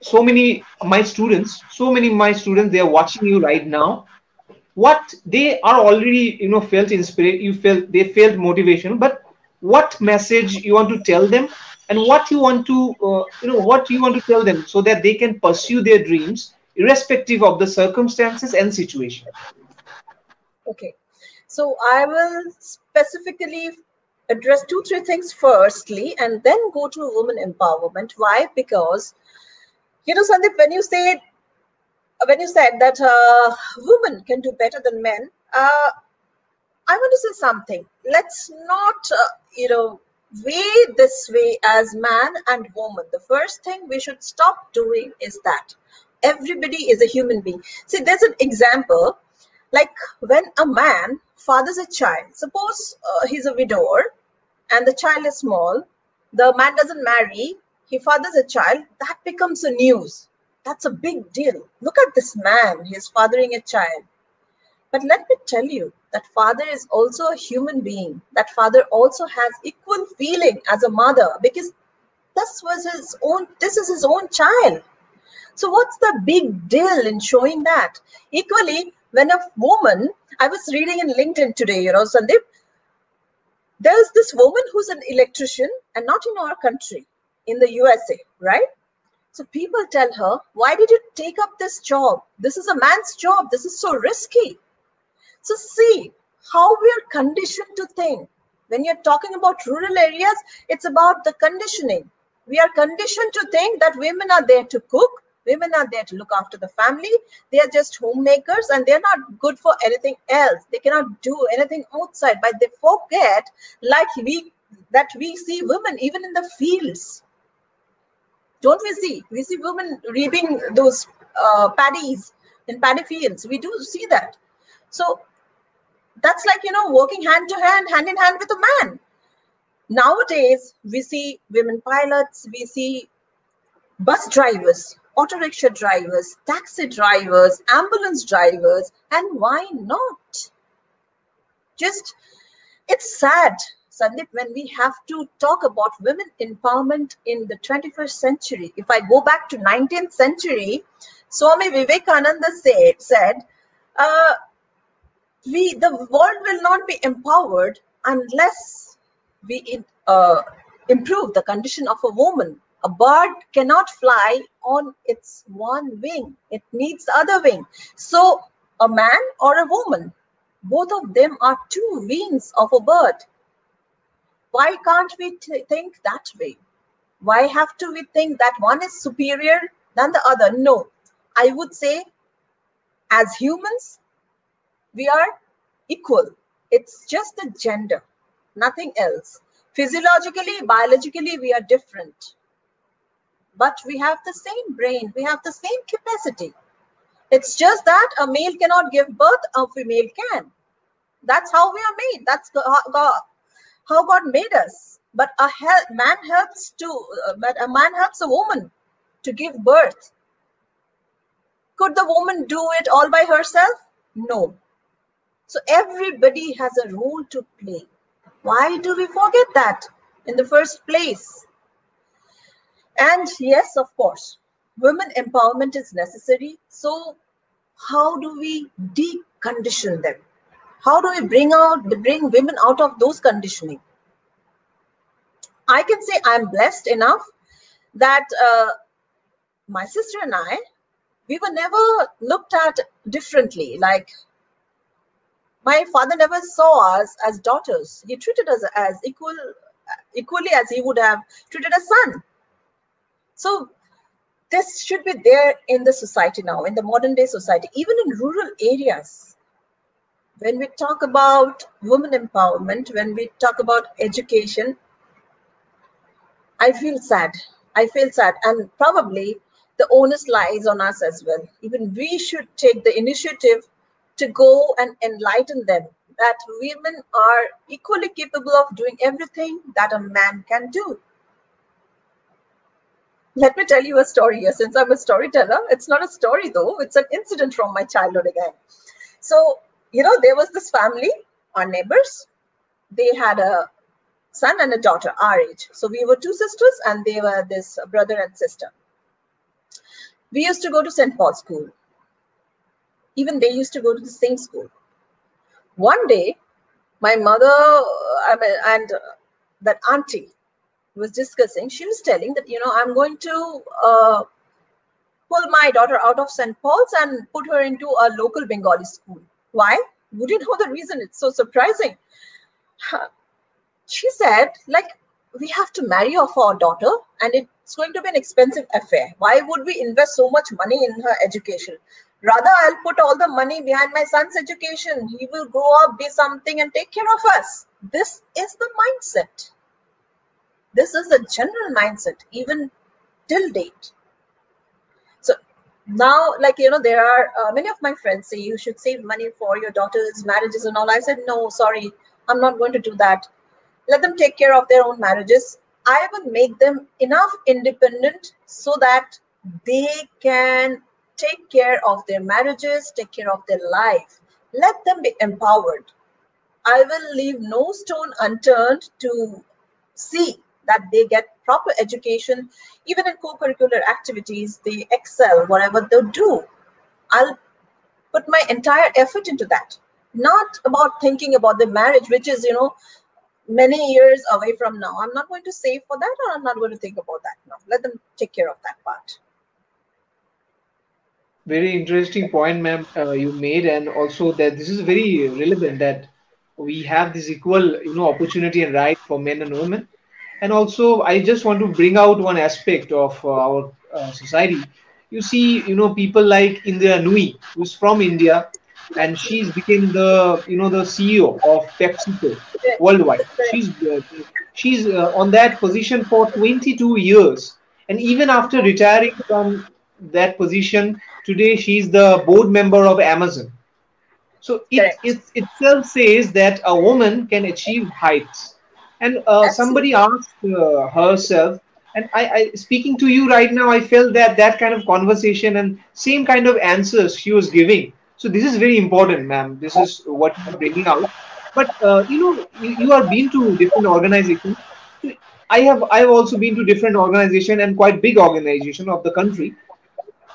Speaker 1: so many of my students, they are watching you right now. What they are already felt inspired, they felt motivation, but what message you want to tell them, and what you want to what you want to tell them so that they can pursue their dreams irrespective of the circumstances and situation?
Speaker 2: Okay. So I will specifically address 2-3 things firstly, and then go to women empowerment. Why? Because, Sandip, when you said that women can do better than men, I want to say something. Let's not, weigh this way as man and woman. The first thing we should stop doing is that everybody is a human being. See, there's an example, like when a man fathers a child. Suppose he's a widower, and the child is small, the man doesn't marry, he fathers a child, that becomes a news. That's a big deal. Look at this man, he's fathering a child. But let me tell you, that father is also a human being. That father also has equal feeling as a mother, because this is his own child. So what's the big deal in showing that? Equally, when a woman, I was reading in LinkedIn today, Sandip, there's this woman who's an electrician, and not in our country, in the USA, right? So people tell her, why did you take up this job? This is a man's job. This is so risky. So see how we are conditioned to think. When you're talking about rural areas, it's about the conditioning. We are conditioned to think that women are there to cook, women are there to look after the family, they are just homemakers and they're not good for anything else. They cannot do anything outside, but they forget that we see women even in the fields. Don't we see? We see women reaping those paddies in paddy fields. We do see that. So that's like, working hand in hand with a man. Nowadays, we see women pilots, we see bus drivers, auto rickshaw drivers, taxi drivers, ambulance drivers, and why not? It's sad, Sandip, when we have to talk about women empowerment in the 21st century. If I go back to 19th century, Swami Vivekananda said, the world will not be empowered unless we improve the condition of a woman. A bird cannot fly on its one wing. It needs the other wing. So a man or a woman, both of them are two wings of a bird. Why can't we think that way? Why have to we think that one is superior than the other? No, I would say as humans, we are equal. It's just the gender, nothing else. Physiologically, biologically, we are different. But we have the same brain, we have the same capacity. It's just that a male cannot give birth, a female can. That's how we are made. That's how God made us. But a man helps a woman to give birth. Could the woman do it all by herself? No. So everybody has a role to play. Why do we forget that in the first place? And yes, of course, women empowerment is necessary. So how do we decondition them? How do we bring women out of those conditioning? I can say I'm blessed enough that my sister and I, we were never looked at differently. Like, my father never saw us as daughters. He treated us as equally as he would have treated a son. So this should be there in the society now, in the modern day society, even in rural areas. When we talk about women empowerment, when we talk about education, I feel sad. And probably the onus lies on us as well. Even we should take the initiative to go and enlighten them that women are equally capable of doing everything that a man can do. Let me tell you a story here. Since I'm a storyteller, it's not a story though, it's an incident from my childhood again. So, there was this family, our neighbors, they had a son and a daughter, our age. So we were two sisters and they were this brother and sister. We used to go to St. Paul's school. Even they used to go to the same school. One day, my mother and that auntie was discussing, she was telling that, I'm going to pull my daughter out of St. Paul's and put her into a local Bengali school. Why? Would you know the reason? It's so surprising. She said, we have to marry off our daughter and it's going to be an expensive affair. Why would we invest so much money in her education? Rather, I'll put all the money behind my son's education. He will grow up, be something and take care of us. This is the mindset. This is the general mindset, even till date. So now, there are many of my friends say you should save money for your daughter's marriages and all. I said, no, sorry, I'm not going to do that. Let them take care of their own marriages. I will make them enough independent so that they can take care of their marriages, take care of their life. Let them be empowered. I will leave no stone unturned to see that they get proper education, even in co-curricular activities, they excel, whatever they do. I'll put my entire effort into that. Not about thinking about the marriage, which is, many years away from now. I'm not going to save for that, or I'm not going to think about that now. Let them take care of that part.
Speaker 1: Very interesting point, ma'am, you made, and also that this is very relevant that we have this equal, opportunity and right for men and women. And also, I just want to bring out one aspect of our society. You see, people like Indira Nui, who's from India, and she's became the, the CEO of PepsiCo worldwide.
Speaker 2: Correct.
Speaker 1: She's on that position for 22 years, and even after retiring from that position, today she's the board member of Amazon. So
Speaker 2: Correct.
Speaker 1: it itself says that a woman can achieve heights. And somebody
Speaker 2: Absolutely.
Speaker 1: asked herself, and speaking to you right now, I felt that that kind of conversation and same kind of answers she was giving. So this is very important, ma'am. This is what you're bringing out. But you have been to different organizations. So I have also been to different organization and quite big organization of the country.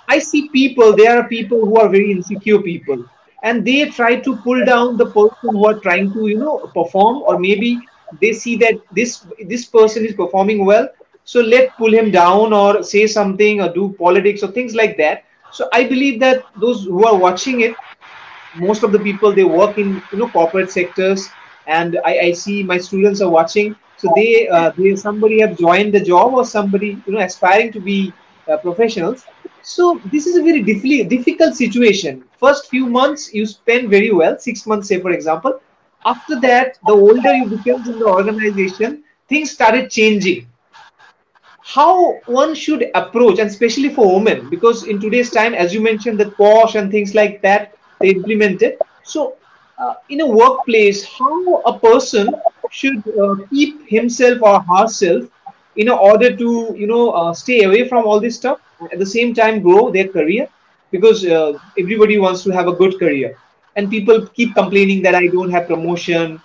Speaker 1: I see people, there are people who are very insecure people, and they try to pull down the person who are trying to, perform, or maybe they see that this person is performing well, so let pull him down or say something or do politics or things like that. So I believe that those who are watching it, most of the people they work in corporate sectors, and I see my students are watching, so they somebody have joined the job or somebody aspiring to be professionals. So this is a very difficult situation. First few months you spend very well, 6 months say for example. After that, the older you become in the organization, things started changing. How one should approach, and especially for women, because in today's time, as you mentioned, that posh and things like that they implemented. So in a workplace, how a person should keep himself or herself in order to stay away from all this stuff, at the same time grow their career, because everybody wants to have a good career, and people keep complaining that I don't have promotion.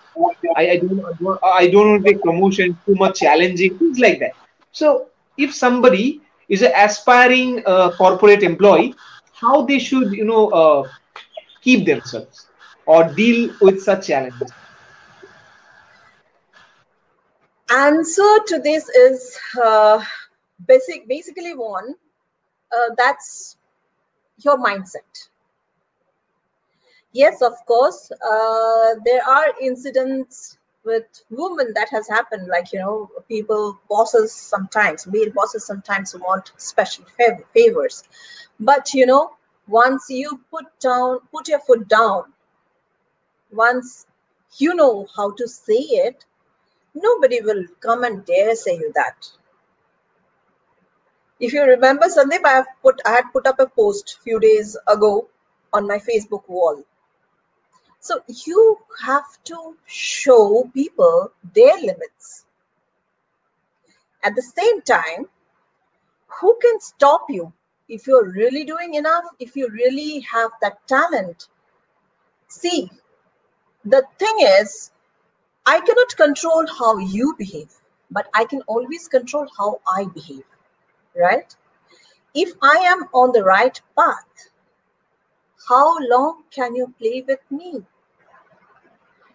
Speaker 1: I don't want to take promotion, too much challenging, things like that. So if somebody is an aspiring corporate employee, how they should keep themselves or deal with such challenges?
Speaker 2: Answer to this is basically one. That's your mindset. Yes, of course, there are incidents with women that has happened, like, people, bosses sometimes, male bosses sometimes want special favors. But, once you put your foot down, once you know how to say it, nobody will come and dare say you that. If you remember, Sandip, I had put up a post few days ago on my Facebook wall. So you have to show people their limits. At the same time, who can stop you if you're really doing enough, if you really have that talent? See, the thing is, I cannot control how you behave, but I can always control how I behave, right? If I am on the right path, how long can you play with me?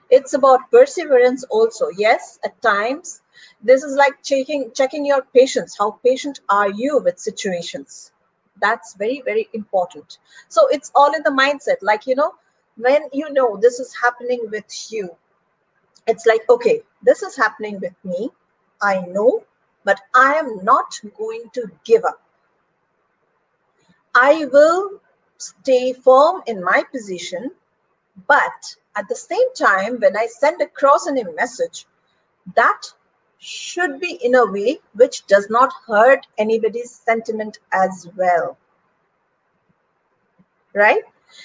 Speaker 2: It's about perseverance also. Yes, at times this is like checking your patience. How patient are you with situations? That's very, very important. So it's all in the mindset. Like, when you know this is happening with you, it's like, okay, this is happening with me. I know, but I am not going to give up. I will stay firm in my position, but at the same time, when I send across a message, that should be in a way which does not hurt anybody's sentiment as well, right?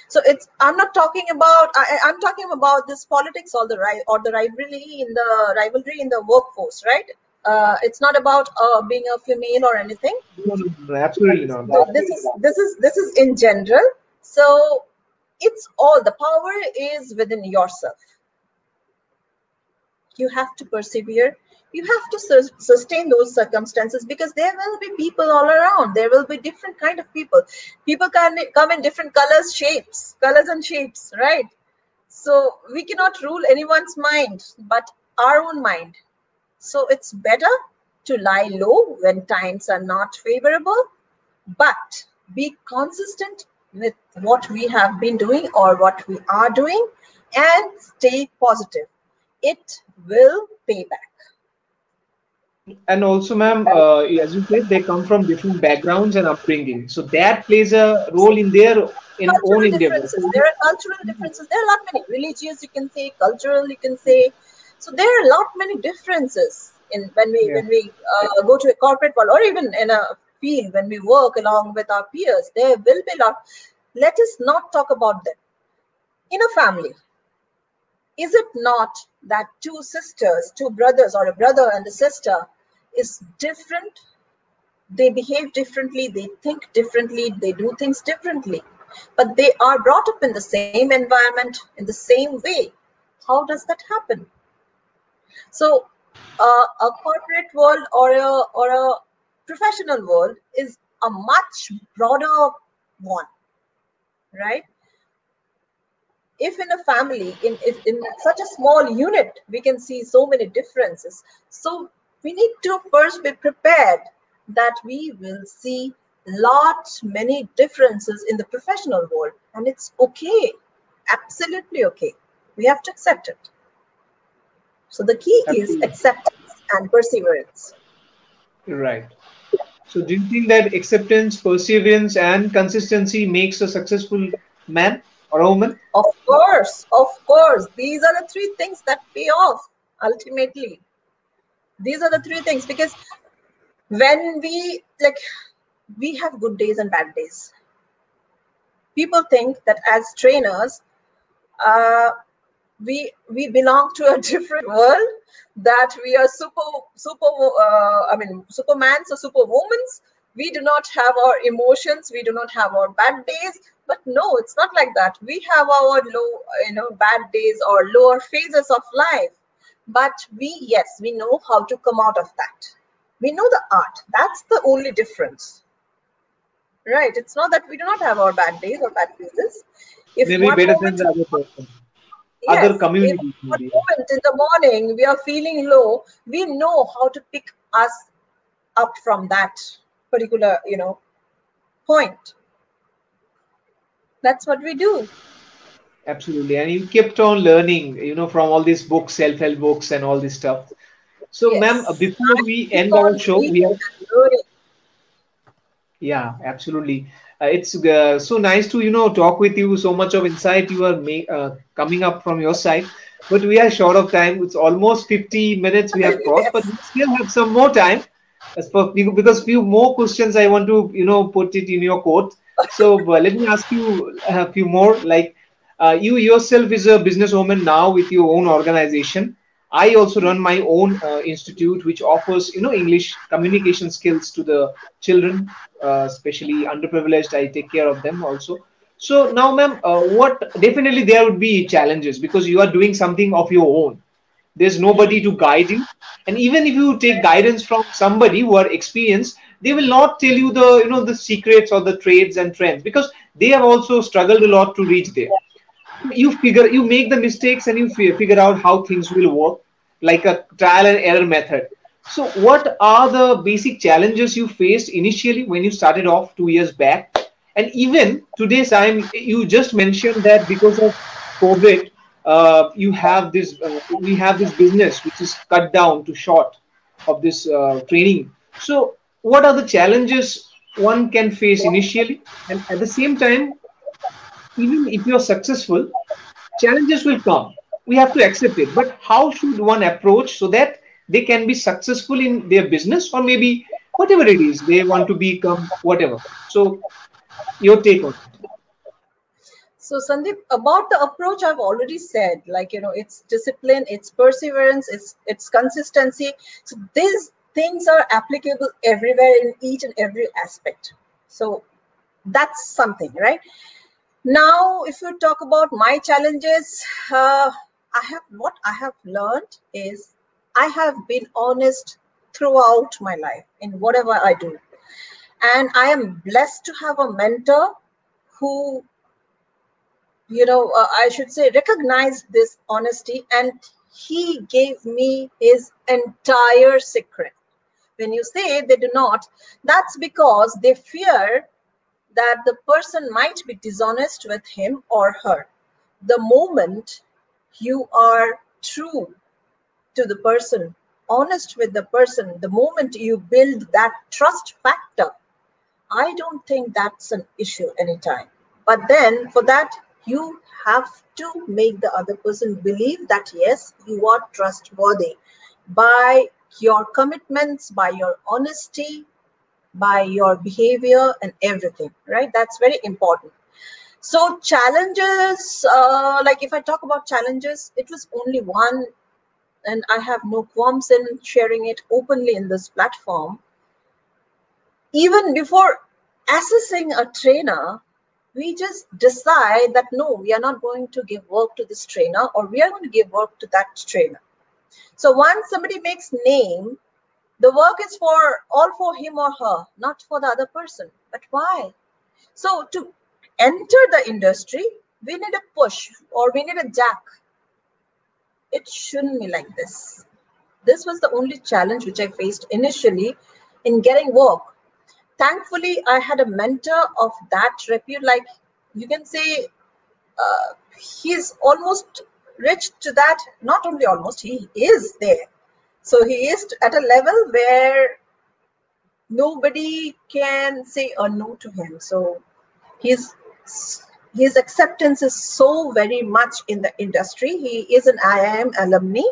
Speaker 2: So I'm not talking about, I'm talking about this politics or the rivalry in the workforce, right? It's not about being a female or anything.
Speaker 1: No, no, no, absolutely not.
Speaker 2: So this is in general. So it's all, the power is within yourself. You have to persevere. You have to sustain those circumstances, because there will be people all around. There will be different kind of people. People can come in different colors and shapes, right? So we cannot rule anyone's mind but our own mind. So it's better to lie low when times are not favorable, but be consistent with what we have been doing or what we are doing, and stay positive. It will pay back.
Speaker 1: And also, ma'am, as you said, they come from different backgrounds and upbringing, so that plays a role in their in own
Speaker 2: Cultural
Speaker 1: endeavor.
Speaker 2: differences. There are cultural differences. There are a lot many. Religious, you can say, cultural, you can say. So there are a lot many differences in
Speaker 1: Yeah,
Speaker 2: when we go to a corporate world, or even in a field when we work along with our peers. There will be a lot. Let us not talk about them. In a family, is it not that two sisters, two brothers, or a brother and a sister is different? They behave differently, they think differently, they do things differently, but they are brought up in the same environment, in the same way. How does that happen? So a corporate world or a professional world is a much broader one, right? If in a family, if in such a small unit, we can see so many differences. So we need to first be prepared that we will see many differences in the professional world, and it's okay, absolutely okay. We have to accept it. So the key is
Speaker 1: absolutely
Speaker 2: acceptance and perseverance.
Speaker 1: right. So, do you think that acceptance, perseverance, and consistency makes a successful man or a woman?
Speaker 2: Of course, these are the three things that pay off ultimately. These are the three things, because when we have good days and bad days. People think that as trainers, uh, we belong to a different world, that we are supermans or superwomans. We do not have our emotions, we do not have our bad days. But no, it's not like that. We have our bad days or lower phases of life, but we know how to come out of that. We know the art. That's the only difference, right? It's not that we do not have our bad days or bad phases. If
Speaker 1: Maybe
Speaker 2: one
Speaker 1: better than
Speaker 2: moment,
Speaker 1: the other person, other
Speaker 2: yes, if
Speaker 1: communities,
Speaker 2: one
Speaker 1: maybe.
Speaker 2: moment in the morning we are feeling low, we know how to pick us up from that particular, point. That's what we do.
Speaker 1: Absolutely. And you kept on learning, from all these books, self-help books, and all this stuff. So, ma'am,
Speaker 2: Yes,
Speaker 1: before
Speaker 2: I
Speaker 1: we
Speaker 2: keep
Speaker 1: end our
Speaker 2: on
Speaker 1: show, we
Speaker 2: reading
Speaker 1: have,
Speaker 2: and learning.
Speaker 1: yeah, absolutely. It's so nice to, talk with you. So much of insight you are coming up from your side. But we are short of time. It's almost 50 minutes we have crossed, but
Speaker 2: Yes.
Speaker 1: we still have some more time. As for, because few more questions I want to, put it in your court. So let me ask you a few more. Like, you yourself is a businesswoman now with your own organization. I also run my own institute, which offers, English communication skills to the children, especially underprivileged. I take care of them also. So now, ma'am, what definitely there would be challenges because you are doing something of your own. There's nobody to guide you, and even if you take guidance from somebody who are experienced, they will not tell you the the secrets or the trades and trends because they have also struggled a lot to reach there. You make the mistakes and you figure out how things will work, like a trial and error method. So what are the basic challenges you faced initially when you started off 2 years back, and even today's time? You just mentioned that because of COVID, you have this we have this business which is cut down to short of this training. So what are the challenges one can face initially, and at the same time, even if you're successful, challenges will come. We have to accept it. But how should one approach so that they can be successful in their business or maybe whatever it is they want to become, whatever? So, your take on it.
Speaker 2: So Sandip, about the approach, I've already said, like, it's discipline, it's perseverance, it's consistency. So these things are applicable everywhere in each and every aspect. So that's something, right? Now, if you talk about my challenges, what I have learned is I have been honest throughout my life in whatever I do. And I am blessed to have a mentor who, I should say, recognized this honesty, and he gave me his entire secret. When you say they do not, that's because they fear that the person might be dishonest with him or her. The moment you are true to the person, honest with the person, the moment you build that trust factor, I don't think that's an issue anytime. But then for that, you have to make the other person believe that, yes, you are trustworthy by your commitments, by your honesty, by your behavior and everything, right? That's very important. So challenges, like if I talk about challenges, it was only one, and I have no qualms in sharing it openly in this platform. Even before assessing a trainer, we just decide that no, we are not going to give work to this trainer, or we are going to give work to that trainer. So once somebody makes name, the work is for all for him or her, not for the other person. But why? So to enter the industry, we need a push or we need a jack. It shouldn't be like this. This was the only challenge which I faced initially in getting work. Thankfully, I had a mentor of that repute. Like you can say, he's almost reached to that. Not only almost, he is there. So he is at a level where nobody can say a no to him. So his his acceptance is so very much in the industry. He is an IIM alumni.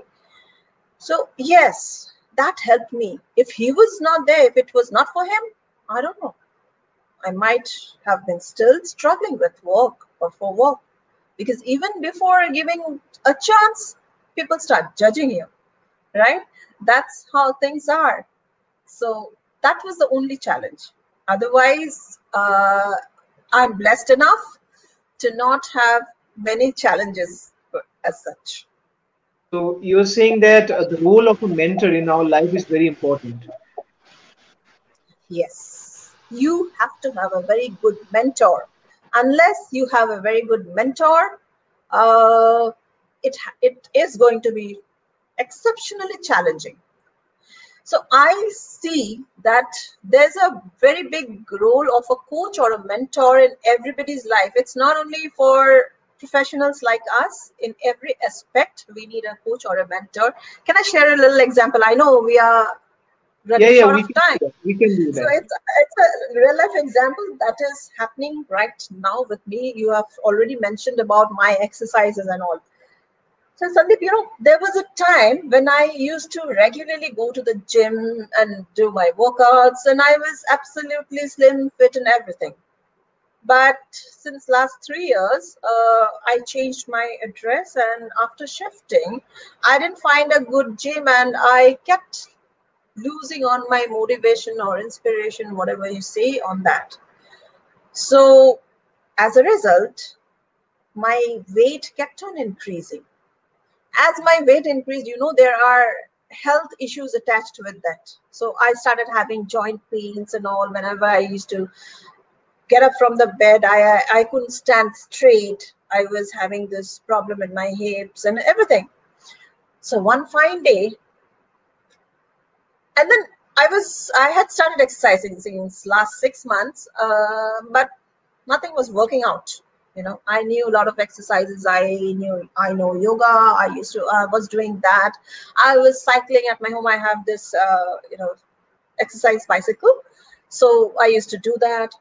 Speaker 2: So yes, that helped me. If he was not there, if it was not for him, I don't know. I might have been still struggling with work or for work. Because even before giving a chance, people start judging you, right? That's how things are. So that was the only challenge. Otherwise, I'm blessed enough to not have many challenges as such.
Speaker 1: So you're saying that the role of a mentor in our life is very important.
Speaker 2: Yes, you have to have a very good mentor. Unless you have a very good mentor, uh, it is going to be exceptionally challenging. So I see that there's a very big role of a coach or a mentor in everybody's life. It's not only for professionals like us. In every aspect, we need a coach or a mentor. Can I share a little example? I know we are
Speaker 1: Yeah,
Speaker 2: running
Speaker 1: yeah,
Speaker 2: short
Speaker 1: we
Speaker 2: of
Speaker 1: can
Speaker 2: time.
Speaker 1: do that. We can do
Speaker 2: So
Speaker 1: that.
Speaker 2: it's a real life example that is happening right now with me. You have already mentioned about my exercises and all. So Sandip, there was a time when I used to regularly go to the gym and do my workouts, and I was absolutely slim, fit, and everything. But since last 3 years, I changed my address, and after shifting, I didn't find a good gym, and I kept losing on my motivation or inspiration, whatever you say on that. So as a result, my weight kept on increasing. As my weight increased, there are health issues attached with that. So I started having joint pains and all. Whenever I used to get up from the bed, I couldn't stand straight. I was having this problem in my hips and everything. So one fine day, and then I had started exercising since last 6 months, but nothing was working out. I knew a lot of exercises. I know yoga. I was doing that. I was cycling at my home. I have this exercise bicycle, so I used to do that,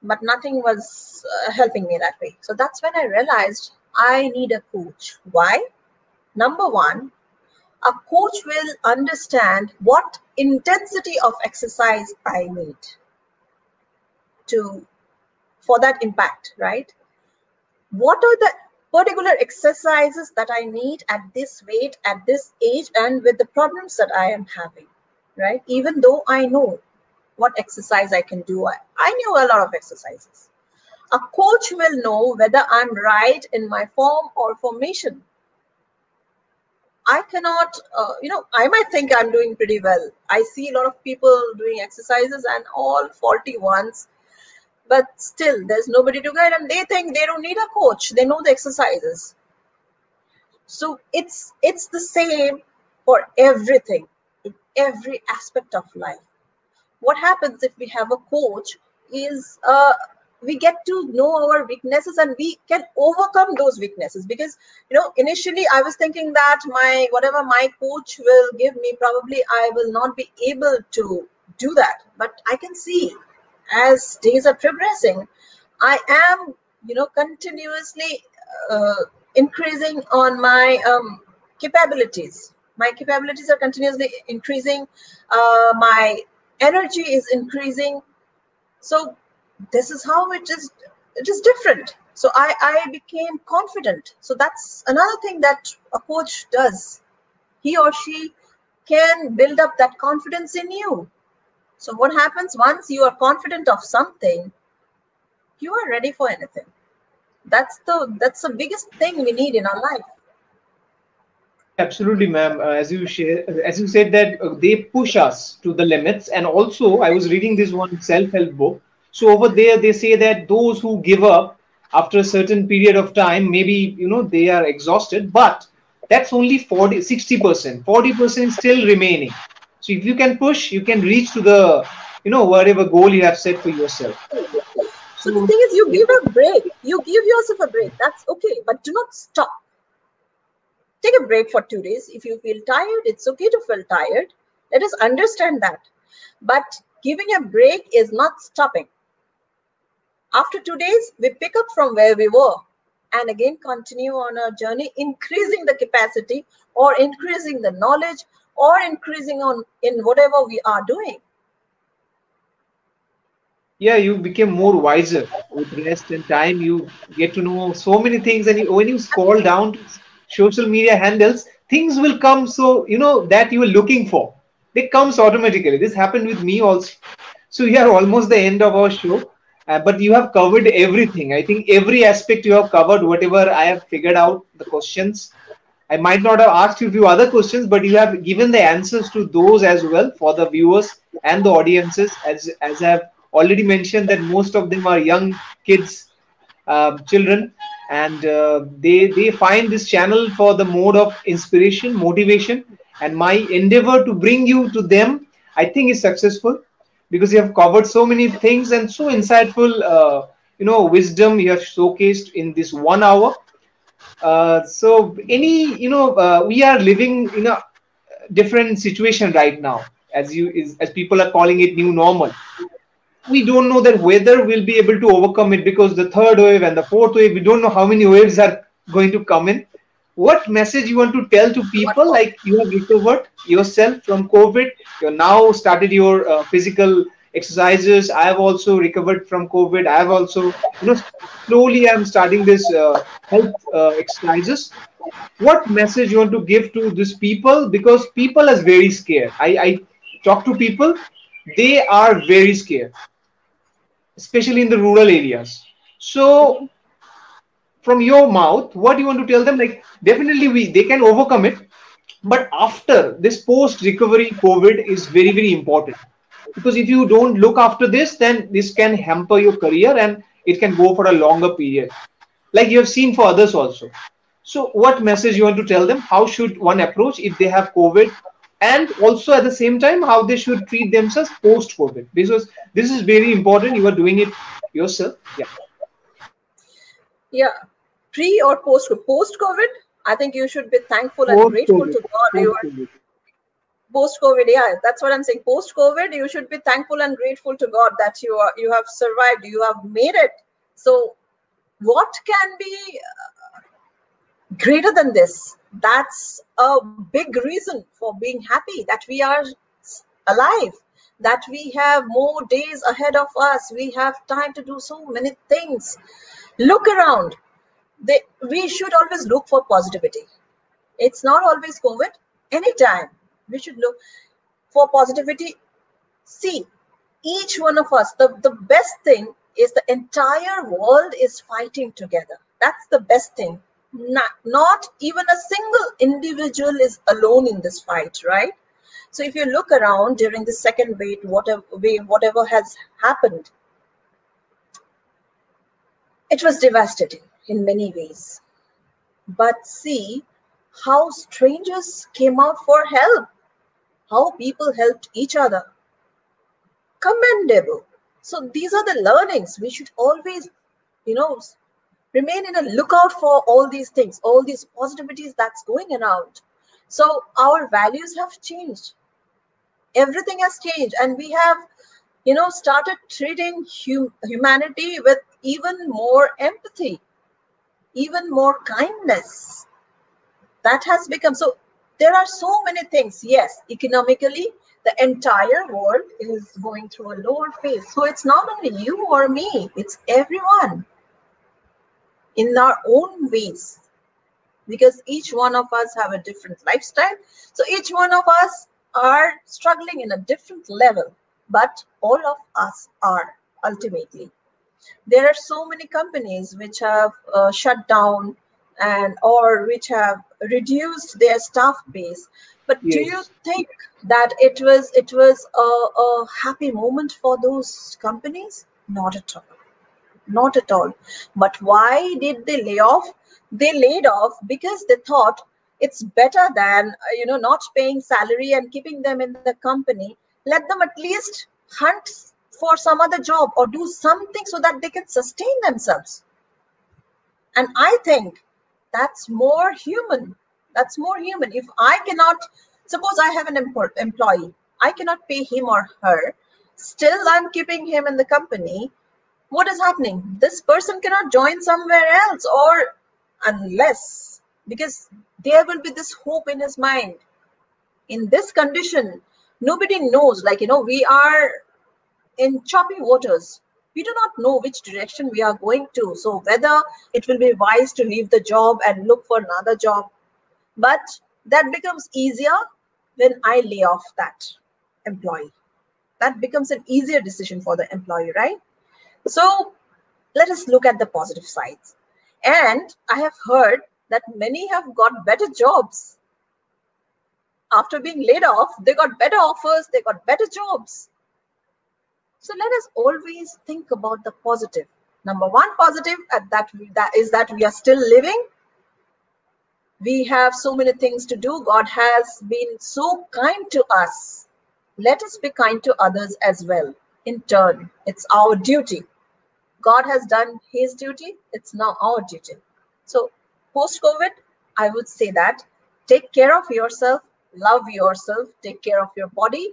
Speaker 2: but nothing was helping me that way. So that's when I realized I need a coach. Why? Number one, a coach will understand what intensity of exercise I need to for that impact, right? what are the particular exercises that I need at this weight, at this age, and with the problems that I am having, right? Even though I know what exercise I can do, I knew a lot of exercises. A coach will know whether I'm right in my form or formation. I cannot, I might think I'm doing pretty well. I see a lot of people doing exercises and all faulty ones, but still there's nobody to guide, and they think they don't need a coach. They know the exercises. So it's the same for everything, in every aspect of life. What happens if we have a coach is we get to know our weaknesses and we can overcome those weaknesses. Because initially I was thinking that whatever my coach will give me, probably I will not be able to do that. But I can see as days are progressing, I am continuously increasing on my capabilities. My capabilities are continuously increasing. My energy is increasing. So this is how it is different. So I became confident. So that's another thing that a coach does. He or she can build up that confidence in you. So what happens once you are confident of something, you are ready for anything. That's the biggest thing we need in our life.
Speaker 1: Absolutely, ma'am. As you said that they push us to the limits, and also I was reading this one self-help book. So over there, they say that those who give up after a certain period of time, maybe they are exhausted, but that's only 40, 60%. 40% still remaining. So if you can push, you can reach to the whatever goal you have set for yourself.
Speaker 2: So the
Speaker 1: So
Speaker 2: thing is, you
Speaker 1: yeah,
Speaker 2: give a break. You give yourself a break. That's okay, but do not stop. Take a break for 2 days. If you feel tired, it's okay to feel tired. Let us understand that. But giving a break is not stopping. After 2 days, we pick up from where we were and again continue on our journey, increasing the capacity or increasing the knowledge or increasing on in whatever we are doing.
Speaker 1: yeah, you became more wiser with rest and time. You get to know so many things, and when you scroll down to social media handles, things will come. So that you were looking for, it comes automatically. This happened with me also. So we are almost the end of our show, but you have covered everything. I think every aspect you have covered. Whatever I have figured out the questions. I might not have asked you a few other questions, but you have given the answers to those as well for the viewers and the audiences. As I have already mentioned, that most of them are young kids, children, and they find this channel for the mode of inspiration, motivation, and my endeavor to bring you to them, I think, is successful because you have covered so many things and so insightful, wisdom you have showcased in this 1 hour. So we are living in a different situation right now, as people are calling it new normal. We don't know that whether we'll be able to overcome it, because the third wave and the fourth wave, we don't know how many waves are going to come in. What message you want to tell to
Speaker 2: What
Speaker 1: people,
Speaker 2: for?
Speaker 1: like you have recovered yourself from COVID, you now started your physical exercises. I have also recovered from COVID. I have also, slowly I'm starting this health exercises. What message you want to give to these people, because people are very scared. I talk to people, they are very scared, especially in the rural areas. So from your mouth, what do you want to tell them? Like, definitely they can overcome it, but after this post recovery COVID is very, very important, because if you don't look after this, then this can hamper your career and it can go for a longer period, like you have seen for others also. So what message you want to tell them? How should one approach if they have COVID, and also at the same time how they should treat themselves post COVID, because this is very important. You are doing it yourself. Yeah.
Speaker 2: Yeah. Pre or post COVID, I think you should be thankful and
Speaker 1: Post
Speaker 2: grateful
Speaker 1: COVID.
Speaker 2: to God. You
Speaker 1: Post
Speaker 2: are
Speaker 1: COVID.
Speaker 2: post COVID. Yeah, that's what I'm saying. Post COVID, you should be thankful and grateful to God that you have survived. You have made it. So what can be greater than this? That's a big reason for being happy that we are alive, that we have more days ahead of us. We have time to do so many things. Look around. we should always look for positivity. It's not always COVID. Anytime we should look for positivity. See, each one of us, the best thing is the entire world is fighting together. That's the best thing. Not even a single individual is alone in this fight, right? So if you look around during the second wave, whatever has happened, it was devastating in many ways. But see how strangers came out for help, how people helped each other. Commendable. So these are the learnings. We should always, you know, remain in a lookout for all these things, all these positivities that's going around. So our values have changed. Everything has changed, and we have, started treating humanity with even more empathy, even more kindness. That has become so. There are so many things. Yes, economically, the entire world is going through a lower phase. So it's not only you or me, it's everyone in our own ways, because each one of us have a different lifestyle. So each one of us are struggling in a different level, but all of us are ultimately. There are so many companies which have shut down or which have reduced their staff base. But do you
Speaker 1: Yes.
Speaker 2: think that it was a happy moment for those companies? Not at all. Not at all. But why did they lay off? They laid off because they thought it's better than not paying salary and keeping them in the company. Let them at least hunt for some other job or do something so that they can sustain themselves. And I think that's more human. That's more human. If I cannot, suppose I have an employee, I cannot pay him or her, still I'm keeping him in the company. What is happening? This person cannot join somewhere else, or unless, because there will be this hope in his mind. In this condition, nobody knows, we are in choppy waters. We do not know which direction we are going to. So whether it will be wise to leave the job and look for another job. But that becomes easier when I lay off that employee. That becomes an easier decision for the employee, right? So let us look at the positive sides. And I have heard that many have got better jobs. After being laid off, they got better offers, they got better jobs. So let us always think about the positive. Number one positive that is that we are still living. We have so many things to do. God has been so kind to us. Let us be kind to others as well. In turn, it's our duty. God has done his duty. It's now our duty. So post-COVID, I would say that take care of yourself, love yourself, take care of your body,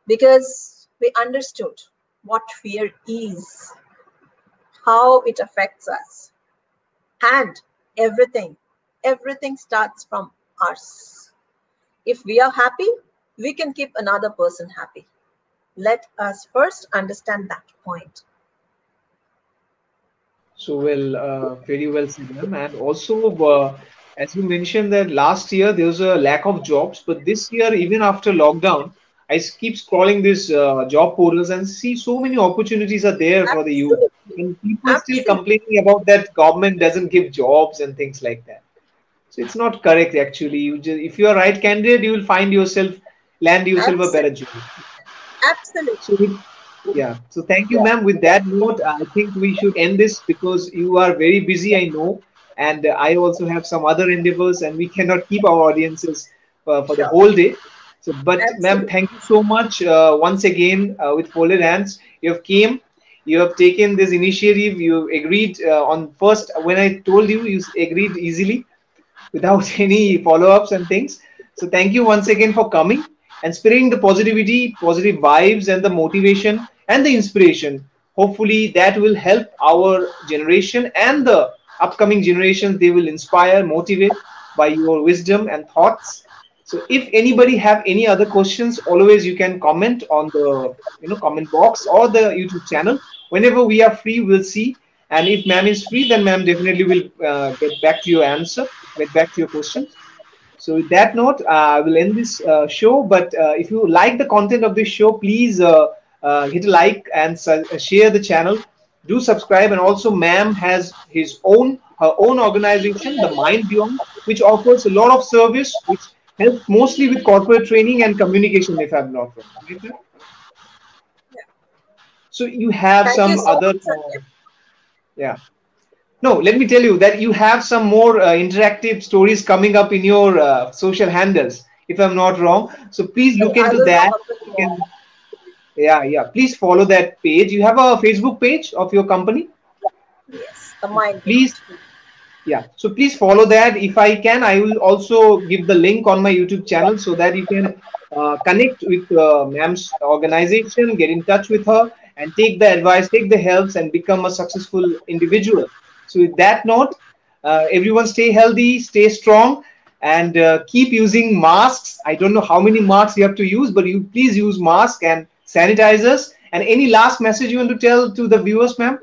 Speaker 2: because we understood what fear is, how it affects us, and everything starts from us. If we are happy, we can keep another person happy. Let us first understand that point.
Speaker 1: So well, very well said, ma'am. And also, as you mentioned that last year there was a lack of jobs, but this year, even after lockdown, keep scrolling these job portals and see so many opportunities are there for the youth.
Speaker 2: Absolutely.
Speaker 1: And people are still
Speaker 2: Absolutely.
Speaker 1: complaining about that government doesn't give jobs and things like that. So it's not correct actually. If you are right candidate, you will land yourself a better
Speaker 2: Absolutely.
Speaker 1: job.
Speaker 2: Absolutely.
Speaker 1: So yeah. So thank you,
Speaker 2: Yeah.
Speaker 1: ma'am. With that note, I think we should end this because you are very busy, I know, and I also have some other endeavors, and we cannot keep our audiences for the
Speaker 2: Sure.
Speaker 1: whole day. So, but ma'am,
Speaker 2: Absolutely.
Speaker 1: thank you so much once again with folded hands. You have came, you have taken this initiative. You agreed on first when I told you, you agreed easily without any follow-ups and things. So thank you once again for coming and spreading the positivity, positive vibes, and the motivation and the inspiration. Hopefully, that will help our generation and the upcoming generations. They will inspire, motivate by your wisdom and thoughts. So, if anybody have any other questions, always you can comment on the comment box or the YouTube channel. Whenever we are free, we'll see And if ma'am is free, then ma'am definitely will get back to your answer, get back to your questions. So with that note, I will end this show. But if you like the content of this show, please hit a like and share the channel. Do subscribe, and also, ma'am has her own organization, the Mind Beyond, which offers a lot of service, which helps mostly with corporate training and communication, if I'm not wrong. Right, ma'am? So you have
Speaker 2: Thank you
Speaker 1: some
Speaker 2: so
Speaker 1: other,
Speaker 2: much, Sandip.
Speaker 1: yeah. No, let me tell you that you have some more interactive stories coming up in your social handles, if I'm not wrong. So please look
Speaker 2: I
Speaker 1: into
Speaker 2: will come
Speaker 1: that.
Speaker 2: up with
Speaker 1: You
Speaker 2: more.
Speaker 1: can, yeah, yeah. Please follow that page. You have a Facebook page of your company.
Speaker 2: Yes, the mind beyond.
Speaker 1: Please, yeah. So please follow that. If I can, I will also give the link on my YouTube channel so that you can connect with ma'am's organization, get in touch with her, and take the advice, take the helps, and become a successful individual. So with that note, everyone stay healthy, stay strong, and keep using masks. I don't know how many masks you have to use, but you please use masks and sanitizers. And any last message you want to tell to the viewers, ma'am?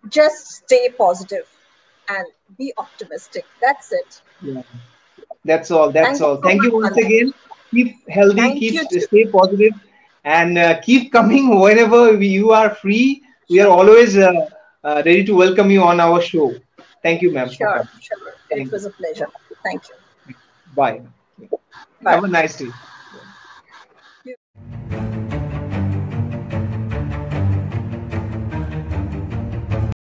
Speaker 2: Just stay positive and be optimistic. That's it.
Speaker 1: Yeah. That's all. That's
Speaker 2: Thank you
Speaker 1: all.
Speaker 2: so
Speaker 1: Thank you
Speaker 2: much,
Speaker 1: once
Speaker 2: Sandip.
Speaker 1: again. Keep healthy,
Speaker 2: Thank
Speaker 1: keep
Speaker 2: you too.
Speaker 1: stay positive, and keep coming whenever you are free. We are
Speaker 2: Sure,
Speaker 1: always ready to welcome you on our show. Thank you, ma'am, for
Speaker 2: sure,
Speaker 1: coming.
Speaker 2: sure. It
Speaker 1: Thank you.
Speaker 2: was a pleasure. Thank you.
Speaker 1: Bye.
Speaker 2: Bye.
Speaker 1: Have a nice day.
Speaker 2: You